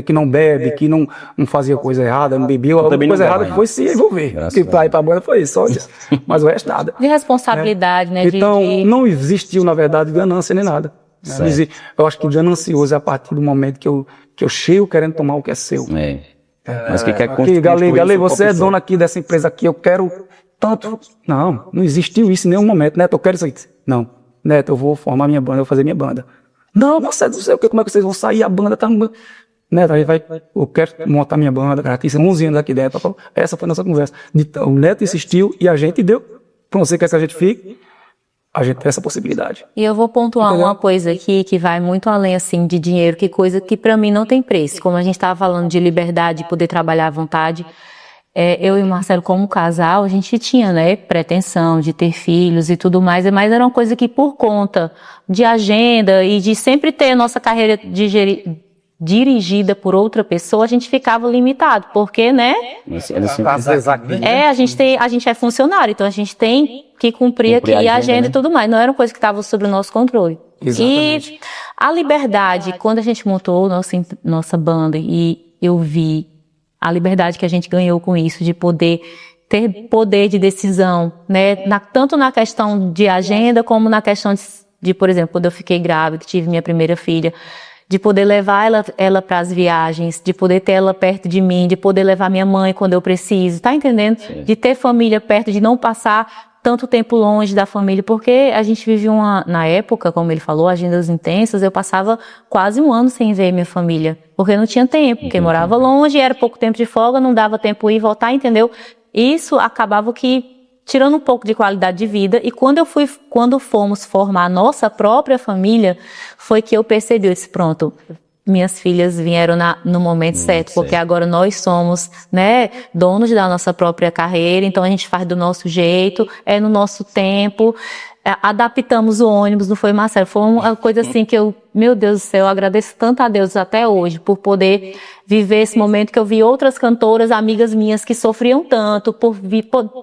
que não bebe, que não fazia coisa errada, não bebia, a coisa errada foi se envolver, que pra ir pra banda foi isso, só isso, mas o resto nada.
De responsabilidade, né?
Então, não existiu, na verdade, ganância nem nada. Eu acho que ganancioso é a partir do momento que eu chego querendo tomar o que é seu.
Mas que quer
Aqui, Galei, você é dono aqui dessa empresa aqui, eu quero tanto. Não existiu isso em nenhum momento, Neto, eu quero isso aqui. Não, Neto, eu vou formar minha banda, eu vou fazer minha banda. Não, você não sei o que, como é que vocês vão sair, a banda tá... Neto, eu quero montar minha banda, cara, tem 11 anos aqui dentro. Essa foi a nossa conversa. Então, o Neto insistiu e a gente deu. Pra você quer que a gente fique, a gente tem essa possibilidade.
E eu vou pontuar uma coisa aqui que vai muito além, assim, de dinheiro, que coisa que pra mim não tem preço. Como a gente estava falando de liberdade, poder trabalhar à vontade, eu e o Marcelo, como casal, a gente tinha, né, pretensão de ter filhos e tudo mais, mas era uma coisa que por conta de agenda e de sempre ter a nossa carreira dirigida por outra pessoa, a gente ficava limitado, porque, né? A gente é funcionário, então a gente tem que cumprir aqui a agenda, né? E tudo mais. Não era uma coisa que estava sob o nosso controle. Exatamente. E a liberdade, quando a gente montou nossa banda, e eu vi a liberdade que a gente ganhou com isso, de poder ter poder de decisão, né? Tanto na questão de agenda, como na questão de, por exemplo, quando eu fiquei grávida, tive minha primeira filha, de poder levar ela para as viagens, de poder ter ela perto de mim, de poder levar minha mãe quando eu preciso, tá entendendo? Sim. De ter família perto, de não passar tanto tempo longe da família, porque a gente vive na época, como ele falou, agendas intensas, eu passava quase um ano sem ver minha família, porque não tinha tempo, porque morava longe, era pouco tempo de folga, não dava tempo ir e voltar, entendeu? Isso acabava tirando um pouco de qualidade de vida, e quando fomos formar a nossa própria família, foi que eu percebi, eu disse, pronto, minhas filhas vieram no momento certo, porque agora nós somos, né, donos da nossa própria carreira, então a gente faz do nosso jeito, no nosso tempo, adaptamos o ônibus, não foi, Marcelo? Foi uma coisa assim que meu Deus do céu, eu agradeço tanto a Deus até hoje por poder viver esse momento, que eu vi outras cantoras, amigas minhas, que sofriam tanto por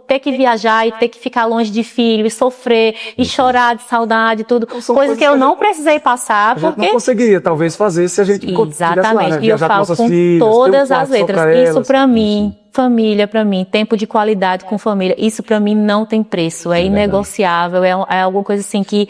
ter que viajar e ter que ficar longe de filho, e sofrer, e chorar de saudade, tudo. Coisa que eu não precisei passar, porque... A gente
não conseguiria, talvez, fazer se a gente...
Exatamente,
lá, né?
E eu falo com
filhas,
todas as letras. Isso pra mim, família pra mim, tempo de qualidade com família, isso pra mim não tem preço, é inegociável, é alguma coisa assim que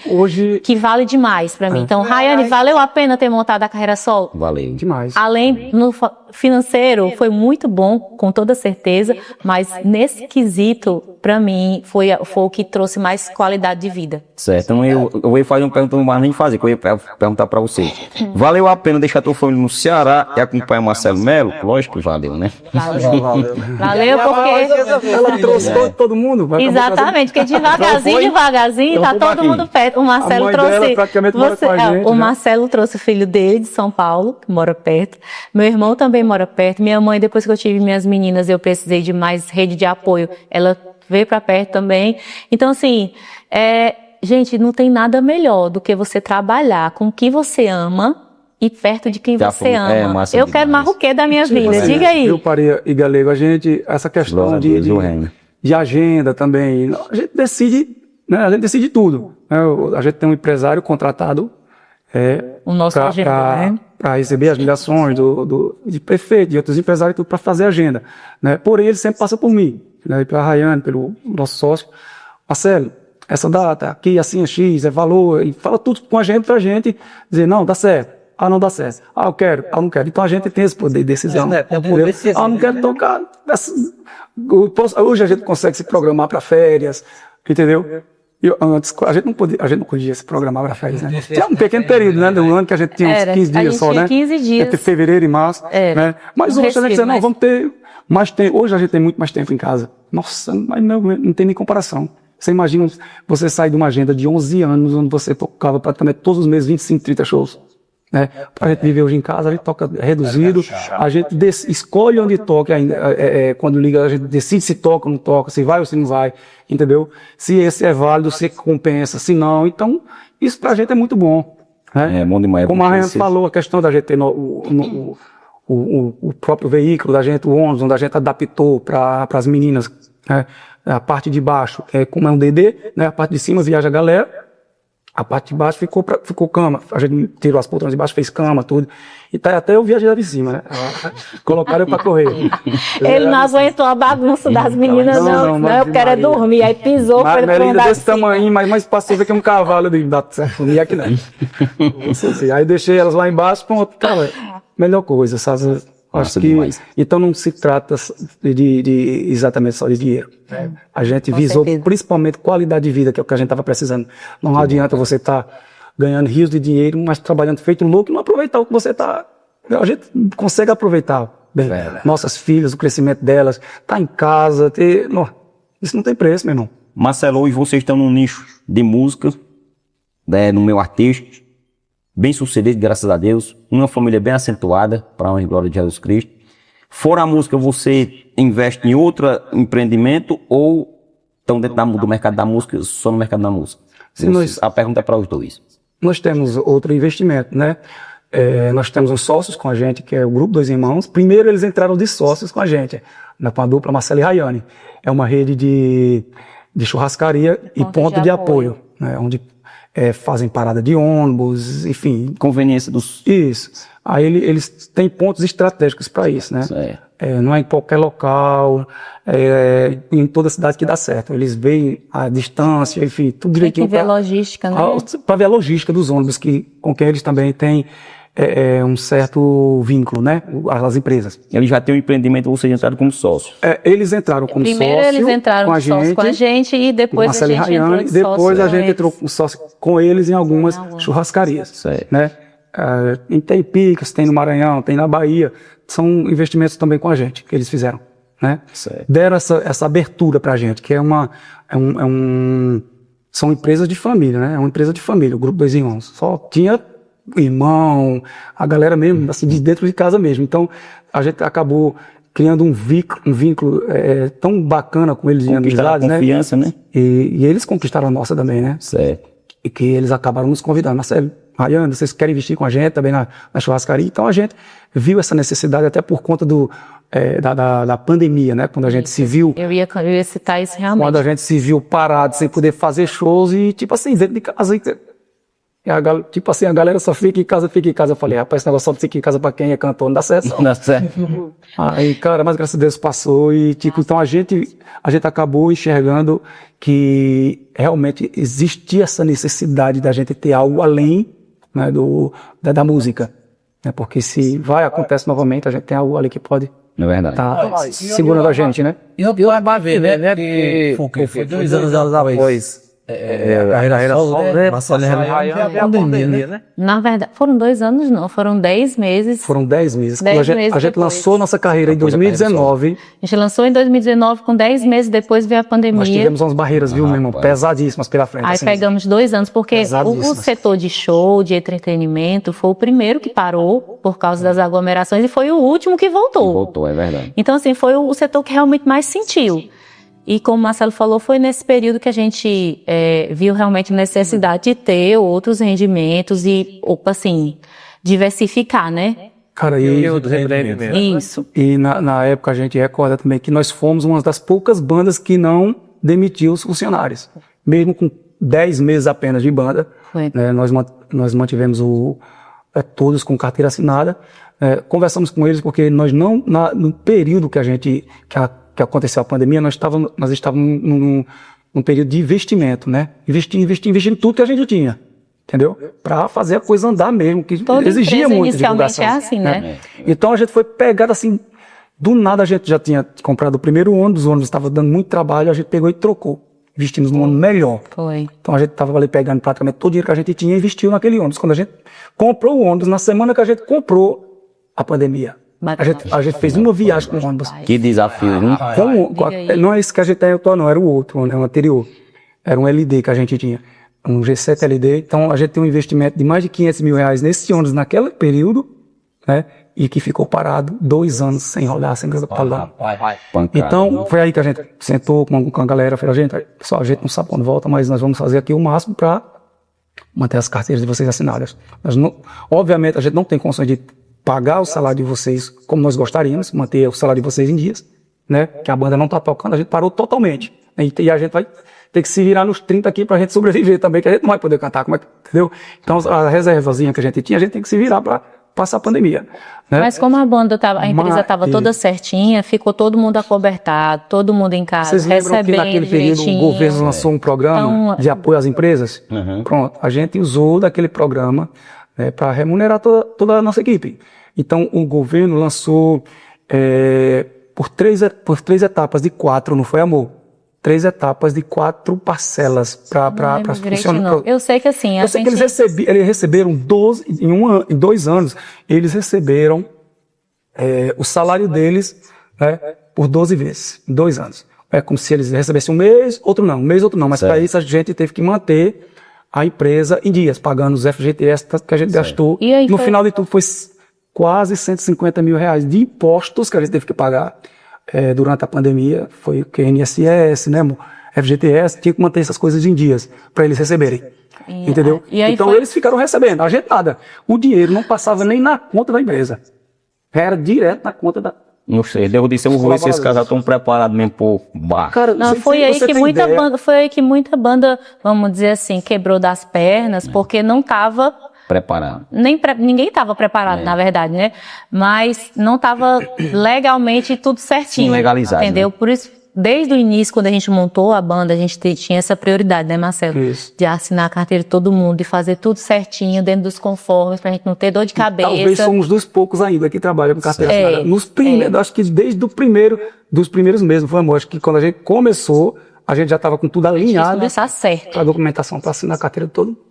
vale demais pra mim. Então, Rayane, valeu a pena ter montado a carreira solo?
Valeu.
Demais.
Além no financeiro, foi muito bom, com toda certeza, mas nesse quesito, pra mim, foi o que trouxe mais qualidade de vida.
Certo, então eu ia fazer uma pergunta, mas nem fazer, que eu ia perguntar pra você. Valeu a pena deixar tua família no Ceará e acompanhar Marcelo Melo? Lógico que valeu, né?
Valeu porque...
Ela trouxe todo mundo.
Exatamente, porque devagarzinho, tá todo mundo perto. O Marcelo trouxe... O Marcelo trouxe o filho dele de São Paulo, que mora perto. Meu irmão também mora perto. Minha mãe, depois que eu tive minhas meninas, eu precisei de mais rede de apoio. Ela veio pra perto também. Então, assim, gente, não tem nada melhor do que você trabalhar com o que você ama e perto de quem você ama. Eu quero mais o que da minha vida? Diga aí.
Eu, Paria e Galego, essa questão de agenda também, a gente decide, né? A gente decide tudo. Né? A gente tem um empresário contratado
o nosso
para receber as ligações de prefeito, de outros empresários, tudo para fazer agenda. Né? Porém, ele sempre passa por mim, né? Pela Rayane, pelo nosso sócio. Marcelo, essa data aqui, assim, é X, é valor, e fala tudo com a gente pra gente dizer, não, dá certo. Não dá certo. Eu quero. Não quero. Então a gente tem esse poder de decisão. Não quero tocar. Hoje a gente consegue se programar para férias, entendeu? Antes a gente não podia se programar para férias, né? Tinha um pequeno período, né? Do ano que a gente tinha uns 15 dias só, né?
15 dias.
Entre fevereiro e março, né? Mas hoje a gente diz, não, vamos ter mais tempo. Hoje a gente tem muito mais tempo em casa. Nossa, mas não tem nem comparação. Você imagina você sair de uma agenda de 11 anos, onde você tocava praticamente todos os meses 25, 30 shows. Né? A gente vive hoje em casa, a gente toca reduzido, a gente escolhe onde toca, quando liga a gente decide se toca ou não toca, se vai ou se não vai, entendeu? Se esse é válido, se compensa, se não, então isso pra gente é muito bom. Né?
É bom demais.
Como a Rayane falou, a questão da gente ter o próprio veículo da gente, o ônibus, onde a gente adaptou para as meninas, né? A parte de baixo, como é um DD, né? A parte de cima viaja a galera. A parte de baixo ficou cama. A gente tirou as poltronas de baixo, fez cama, tudo. E tá até o viajei de cima, né? Colocaram eu pra correr.
Ele não aguentou a bagunça das meninas, não. Eu quero dormir. Aí pisou, foi pro andar
desse tamanho, mas mais passiva que um cavalo. Eu dá certo, não ia aqui não. Aí deixei elas lá embaixo, pronto, cara, melhor coisa, sabe? Acho que, então não se trata exatamente só de dinheiro. A gente visou principalmente qualidade de vida, que é o que a gente estava precisando. Não adianta você estar ganhando rios de dinheiro, mas trabalhando feito louco e não aproveitar o que você está. A gente consegue aproveitar bem. Nossas filhas, o crescimento delas, tá em casa, isso não tem preço, meu irmão.
Marcelo, hoje vocês estão num nicho de música, no meio artístico, bem sucedido, graças a Deus, uma família bem acentuada, para a honra e glória de Jesus Cristo. Fora a música, você investe em outro empreendimento ou estão dentro do mercado da música, só no mercado da música? A pergunta é para os dois.
Nós temos outro investimento, né? Nós temos uns sócios com a gente, que é o Grupo Dois Irmãos. Primeiro eles entraram de sócios com a gente, com a dupla Marcelo e Rayane. É uma rede de churrascaria e ponto de apoio, né, onde fazem parada de ônibus, enfim.
Conveniência dos...
Isso. Aí eles têm pontos estratégicos para isso, né? Não é em qualquer local, em toda cidade que dá certo. Eles veem a distância, enfim, tudo direitinho.
Tem que ver a logística, né?
Para ver a logística dos ônibus, com quem eles também têm um certo vínculo, né? As empresas.
Eles já têm um empreendimento, vocês entraram como sócio.
Eles entraram como sócio.
Primeiro eles entraram como sócio com a gente e depois
Marcelo
a gente
Rayane,
entrou de
depois
sócio
a gente entrou como sócio com eles em algumas churrascarias, né? Tem em Picas, tem no Maranhão, tem na Bahia. São investimentos também com a gente, que eles fizeram, né? Deram essa abertura pra gente, que são empresas de família, né? É uma empresa de família, o Grupo Dois Irmãos. Só tinha irmão, a galera mesmo, assim, de dentro de casa mesmo. Então, a gente acabou criando um vínculo tão bacana com eles, de amizade, né?
Confiança, né?
E eles conquistaram a nossa também, né?
Certo.
E que eles acabaram nos convidando. Marcelo, Rayane, vocês querem investir com a gente também na churrascaria? Então a gente viu essa necessidade até por conta da pandemia, né? Quando a gente se viu...
Eu ia citar isso realmente.
Quando a gente se viu parado, sem poder fazer shows e, tipo assim, dentro de casa... Tipo assim, a galera só fica em casa. Eu falei, rapaz, esse negócio só de ficar em casa pra quem é cantor não dá certo.
Não dá certo.
Aí, cara, mas graças a Deus passou e, tipo, então a gente acabou enxergando que realmente existia essa necessidade da gente ter algo além, né, da música. Né? Porque se acontece novamente, a gente tem algo ali que pode
É verdade.
tá segurando a gente, né?
E outra vai ver, né? Foi 2 anos depois. Carreira solo, né? Marcelo Rayane, a pandemia, né?
Na verdade, foram 2 anos não, foram 10 meses.
Foram 10 meses.
10
Quando
meses
a gente
depois.
lançou nossa carreira em 2019.
A gente lançou em 2019, com 10 meses depois veio a pandemia.
Nós tivemos umas barreiras, viu, meu irmão? Pesadíssimas pela frente.
Aí
assim.
pegamos 2 anos, porque o
Pesadíssimas.
setor de show, de entretenimento, foi o primeiro que parou por causa das aglomerações e foi o último que voltou.
Voltou, é verdade.
Então, assim, foi o setor que realmente mais sentiu. E como o Marcelo falou, foi nesse período que a gente viu realmente a necessidade de ter outros rendimentos e, assim, diversificar, né?
Cara,
Isso.
e na época a gente recorda também que nós fomos uma das poucas bandas que não demitiu os funcionários. Mesmo com 10 meses apenas de banda,
Foi.
né, nós mantivemos todos com carteira assinada. Conversamos com eles porque nós não, no período que que aconteceu a pandemia, nós estávamos num período de investimento, né? Investindo tudo que a gente tinha, entendeu? Para fazer a coisa andar mesmo, que
Toda
exigia
empresa
muito
inicialmente
divulgação.
é assim, né?
Então a gente foi pegado assim, do nada a gente já tinha comprado o primeiro ônibus, o ônibus estava dando muito trabalho, a gente pegou e trocou. Investimos num ônibus melhor.
Foi.
Então a gente estava ali pegando praticamente todo o dinheiro que a gente tinha e investiu naquele ônibus. Quando a gente comprou o ônibus, na semana que a gente comprou a pandemia, a gente fez uma viagem com o ônibus.
Que desafio, hein?
Não é esse que a gente tem atual, não, era o outro, né, o anterior. Era um LD que a gente tinha, um G7 LD. Então a gente tem um investimento de mais de R$500 mil nesse ônibus naquele período, né? E que ficou parado 2 anos sem rodar, sem rodar. Então foi aí que a gente sentou com a galera, falou, pessoal, a gente não sabe quando volta, mas nós vamos fazer aqui o máximo para manter as carteiras de vocês assinadas. Obviamente a gente não tem condições de pagar o salário de vocês como nós gostaríamos, manter o salário de vocês em dias, né? Que a banda não está tocando, a gente parou totalmente. E a gente vai ter que se virar nos 30 aqui pra gente sobreviver também, que a gente não vai poder cantar, entendeu? Então a reservazinha que a gente tinha, a gente tem que se virar pra passar a pandemia, né?
Mas como a empresa estava toda certinha, ficou todo mundo acobertado, todo mundo em casa,
Vocês lembram que naquele período o governo lançou um programa de apoio às empresas? Pronto, a gente usou daquele programa, né, para remunerar toda a nossa equipe. Então o governo lançou por três etapas de 4, não foi, amor? 3 etapas de 4 parcelas para os funcionários.
Eu sei que assim,
eu sei que eles receberam 12, em 2 anos, eles receberam o salário deles, né, por 12 vezes, em 2 anos. É como se eles recebessem um mês, outro não, mas para isso a gente teve que manter a empresa em dias, pagando os FGTS que a gente gastou.
E aí
final de tudo foi quase R$150 mil de impostos que a gente teve que pagar durante a pandemia. Foi o que INSS, né, FGTS, tinha que manter essas coisas em dias para eles receberem. Entendeu?
E aí
Então
foi-
eles ficaram recebendo, a gente nada. O dinheiro não passava nem na conta da empresa. Era direto na conta da.
Não sei, eu disse, eu vou ver se esses casal estão preparados mesmo pro bar.
Cara,
Não,
você-
foi aí
você
que
tem
muita
ideia?
banda, foi aí que muita banda, vamos dizer assim, quebrou das pernas, porque não tava
Preparado.
ninguém estava preparado, na verdade, né? Mas não estava legalmente tudo certinho.
Sim, legalizado,
entendeu?
né?
Por isso, desde o início, quando a gente montou a banda, a gente tinha essa prioridade, né, Marcelo?
Isso.
De assinar a carteira de todo mundo, de fazer tudo certinho, dentro dos conformes, pra gente não ter dor de cabeça.
Talvez somos dos poucos ainda que trabalham com carteira
É,
assinada. Nos primeiros, acho que desde dos primeiros mesmo, foi amor. Acho que quando a gente começou, a gente já estava com tudo
Tinha que
alinhado
começar certo.
a documentação para assinar a carteira de todo mundo.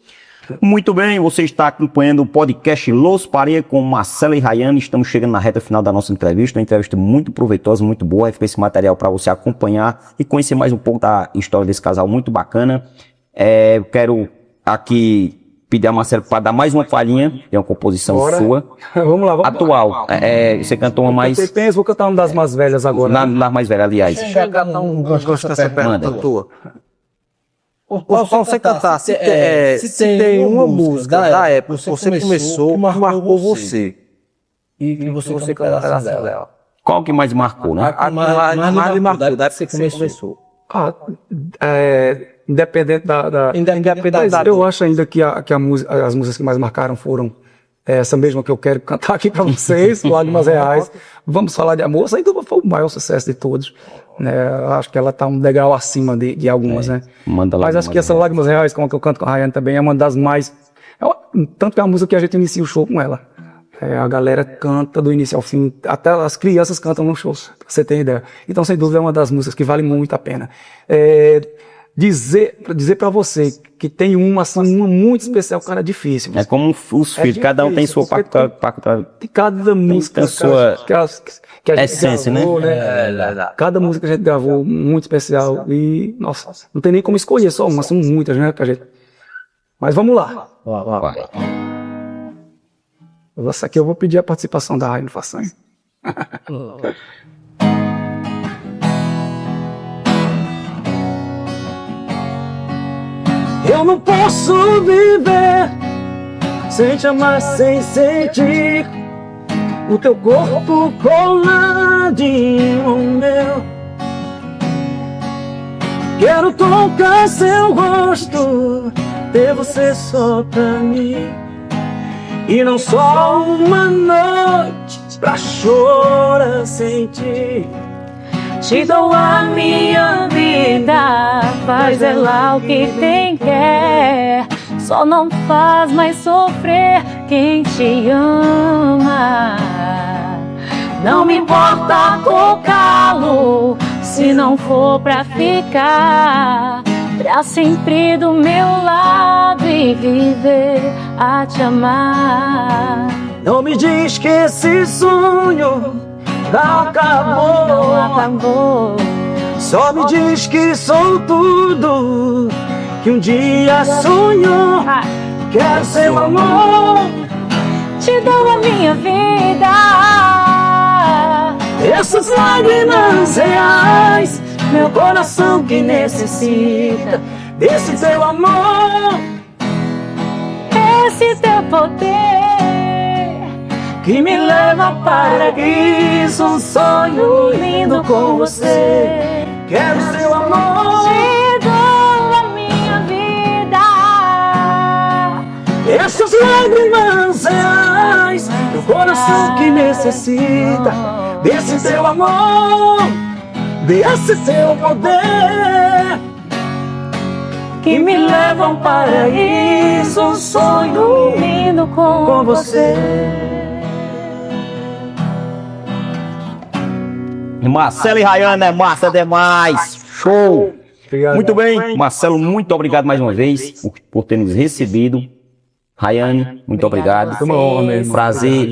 Muito bem, você está acompanhando o podcast Los Pareia com Marcelo e Rayane. Estamos chegando na reta final da nossa entrevista, uma entrevista muito proveitosa, muito boa. Fica esse material para você acompanhar e conhecer mais um pouco da história desse casal muito bacana. Eu quero aqui pedir a Marcelo para dar mais uma palhinha de uma composição
Bora.
sua,
Vamos lá, vamos lá.
atual. Você cantou uma mais
Eu penso, vou cantar uma das mais velhas agora.
na mais velha, aliás.
Gosto dessa pergunta
Manda.
tua. Pra você cantar, se tem uma música da época que você começou, que marcou você.
E que você
Você
cantou um
cantar
pedaço dela.
dela.
Qual que mais marcou, né?
A mais lhe marcou, da época que você começou.
Independente da
Independente da
eu acho ainda que as músicas que mais marcaram foram essa mesma que eu quero cantar aqui para vocês, Lágrimas Reais. Vamos falar de amor, sem dúvida foi o maior sucesso de todos. Né? Eu acho que ela tá um degrau acima de algumas, né?
Manda lá.
Mas acho que essa Lágrimas Reais, como a que eu canto com a Rayane também, é uma das mais... tanto que é a música que a gente inicia o show com ela. A galera canta do início ao fim, até as crianças cantam nos shows, pra você ter ideia. Então, sem dúvida, é uma das músicas que vale muito a pena. Dizer para você que tem uma muito especial, cara, é difícil.
É como os filhos, cada um tem sua
difícil, porque
pacto.
Tem cada música
tem sua
que a gente
essência,
gravou,
né?
Cada música que a gente gravou muito especial e, nossa, não tem nem como escolher só uma, são muitas, né, pra gente. Mas vamos lá.
Vai.
Essa aqui eu vou pedir a participação da Rayane Façanha. Eu não posso viver sem te amar, sem sentir o teu corpo coladinho no meu. Quero tocar seu rosto, ter você só pra mim. E não só uma noite pra chorar sem ti.
Te dou a minha vida, faz ela o que tem quer. Só não faz mais sofrer quem te ama. Não me importa tocá-lo, se não for pra ficar pra sempre do meu lado e viver a te amar.
Não me diz que esse sonho não acabou. Só me diz que sou tudo que um dia sonhou. Quero seu amor,
Te dou a minha vida,
essas lágrimas reais, meu coração que necessita desse teu amor,
esse teu poder
que me leva ao paraíso, um sonho lindo com você. Quero seu amor,
te dou a minha vida,
essas lágrimas reais, meu coração que necessita desse teu amor, desse teu poder,
que me leva a um paraíso, um sonho lindo com você.
Marcelo e Rayane, é massa demais. Show.
Obrigado.
Muito bem, Marcelo, muito obrigado mais uma vez por ter nos recebido. Rayane, muito obrigado.
Foi uma honra mesmo.
Prazer.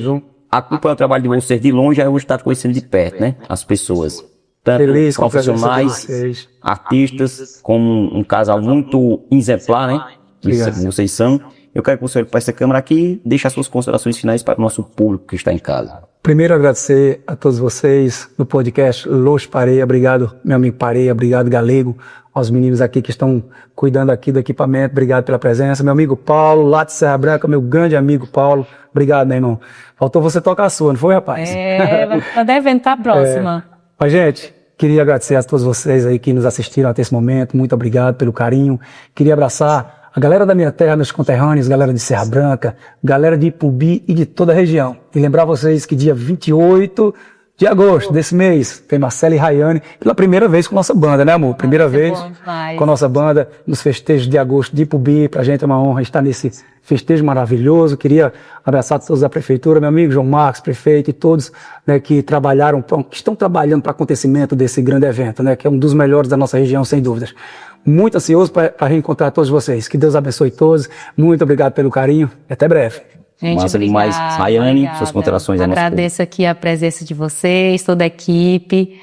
Acompanhar o trabalho de vocês de longe, aí hoje está conhecendo de perto, né? As pessoas. Tanto
Feliz com a presença de
profissionais,
vocês.
artistas, como um casal muito exemplar, né? Que
Obrigado.
vocês são. Eu quero que você olhe para essa câmera aqui e deixe as suas considerações finais para o nosso público que está em casa.
Primeiro, agradecer a todos vocês do podcast Los Pareia. Obrigado, meu amigo Pareia. Obrigado, Galego. Aos meninos aqui que estão cuidando aqui do equipamento. Obrigado pela presença. Meu amigo Paulo, lá de Serra Branca, meu grande amigo Paulo. Obrigado, meu irmão. Faltou você tocar a sua, não foi, rapaz?
Tá devendo pra próxima.
Mas, gente, queria agradecer a todos vocês aí que nos assistiram até esse momento. Muito obrigado pelo carinho. Queria abraçar a galera da minha terra, meus conterrâneos, galera de Serra Branca, galera de Ipubi e de toda a região. E lembrar vocês que dia 28 de agosto desse mês tem Marcelo e Rayane pela primeira vez com nossa banda, né, amor? Primeira vez com a nossa banda nos festejos de agosto de Ipubi. Pra gente é uma honra estar nesse festejo maravilhoso. Queria abraçar todos da prefeitura, meu amigo João Marcos, prefeito, e todos, né, que trabalharam, que estão trabalhando para o acontecimento desse grande evento, né, que é um dos melhores da nossa região, sem dúvidas. Muito ansioso para reencontrar todos vocês. Que Deus abençoe todos. Muito obrigado pelo carinho e até breve.
Gente,
Massa demais. Rayane, suas considerações aí.
Agradeço aqui a presença de vocês, toda a equipe.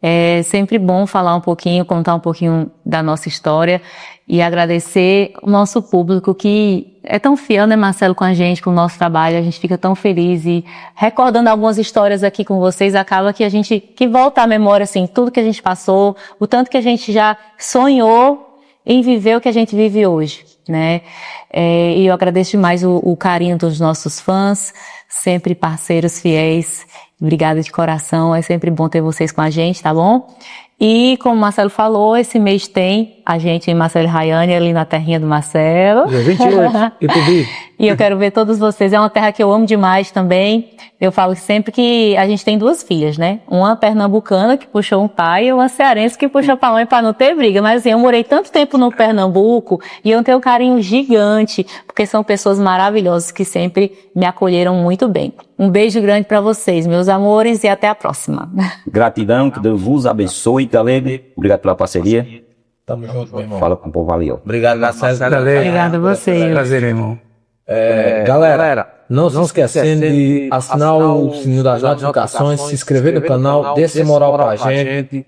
É sempre bom falar um pouquinho, contar um pouquinho da nossa história e agradecer o nosso público que é tão fiel, né, Marcelo, com a gente, com o nosso trabalho. A gente fica tão feliz e recordando algumas histórias aqui com vocês, acaba que a gente, que volta à memória, assim, tudo que a gente passou, o tanto que a gente já sonhou em viver o que a gente vive hoje, né? E eu agradeço demais o carinho dos nossos fãs, sempre parceiros fiéis. Obrigada de coração, é sempre bom ter vocês com a gente, tá bom? E como o Marcelo falou, esse mês tem a gente em Marcelo e Rayane, ali na terrinha do Marcelo.
Dia 28, Ipubi.
E eu quero ver todos vocês. É uma terra que eu amo demais também. Eu falo sempre que a gente tem duas filhas, né? Uma pernambucana que puxou um pai e uma cearense que puxou pra mãe pra não ter briga. Mas assim, eu morei tanto tempo no Pernambuco e eu tenho um carinho gigante, porque são pessoas maravilhosas que sempre me acolheram muito bem. Um beijo grande pra vocês, meus amores, e até a próxima.
Gratidão, que Deus vos abençoe, Galego. Obrigado pela parceria.
Tamo junto, meu irmão.
Fala com o povo, valeu.
Obrigado, Marcelo.
Obrigada a vocês.
Prazer, irmão.
Galera, não se esquecendo de assinar o sininho das notificações, se inscrever no canal, dê essa moral pra gente.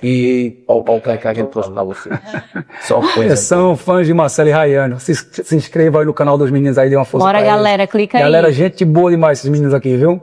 E o que a gente trouxe pra você.
Só coisa.
São fãs de Marcelo e Rayane. Se inscreva aí no canal dos meninos aí, dê uma força
Bora,
pra
galera,
eles.
clica aí.
Galera, gente boa demais esses meninos aqui, viu?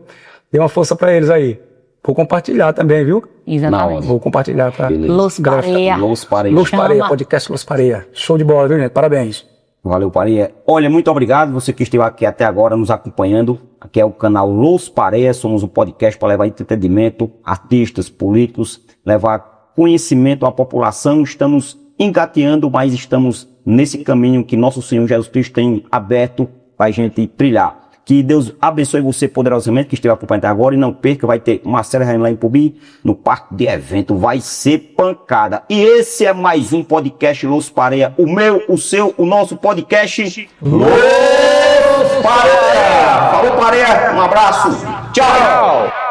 Dê uma força pra eles aí. Vou compartilhar também, viu?
Exatamente.
Vou compartilhar pra...
Los Pareia.
Los Pareia.
Los Pareia,
Chama.
podcast Los Pareia. Show de bola, viu, gente? Parabéns.
Valeu, Pareia. Olha, muito obrigado você que esteve aqui até agora nos acompanhando. Aqui é o canal Los Pareia. Somos um podcast para levar entretenimento, artistas, políticos, levar conhecimento à população. Estamos engateando, mas estamos nesse caminho que nosso Senhor Jesus Cristo tem aberto para a gente trilhar. Que Deus abençoe você poderosamente, que esteve acompanhando até agora. E não perca, vai ter Marcelo e Rayane lá em Ipubi, no parque de evento. Vai ser pancada. E esse é mais um podcast Los Pareia. O meu, o seu, o nosso podcast Los Pareia. Falou, Pareia. Um abraço. Tchau.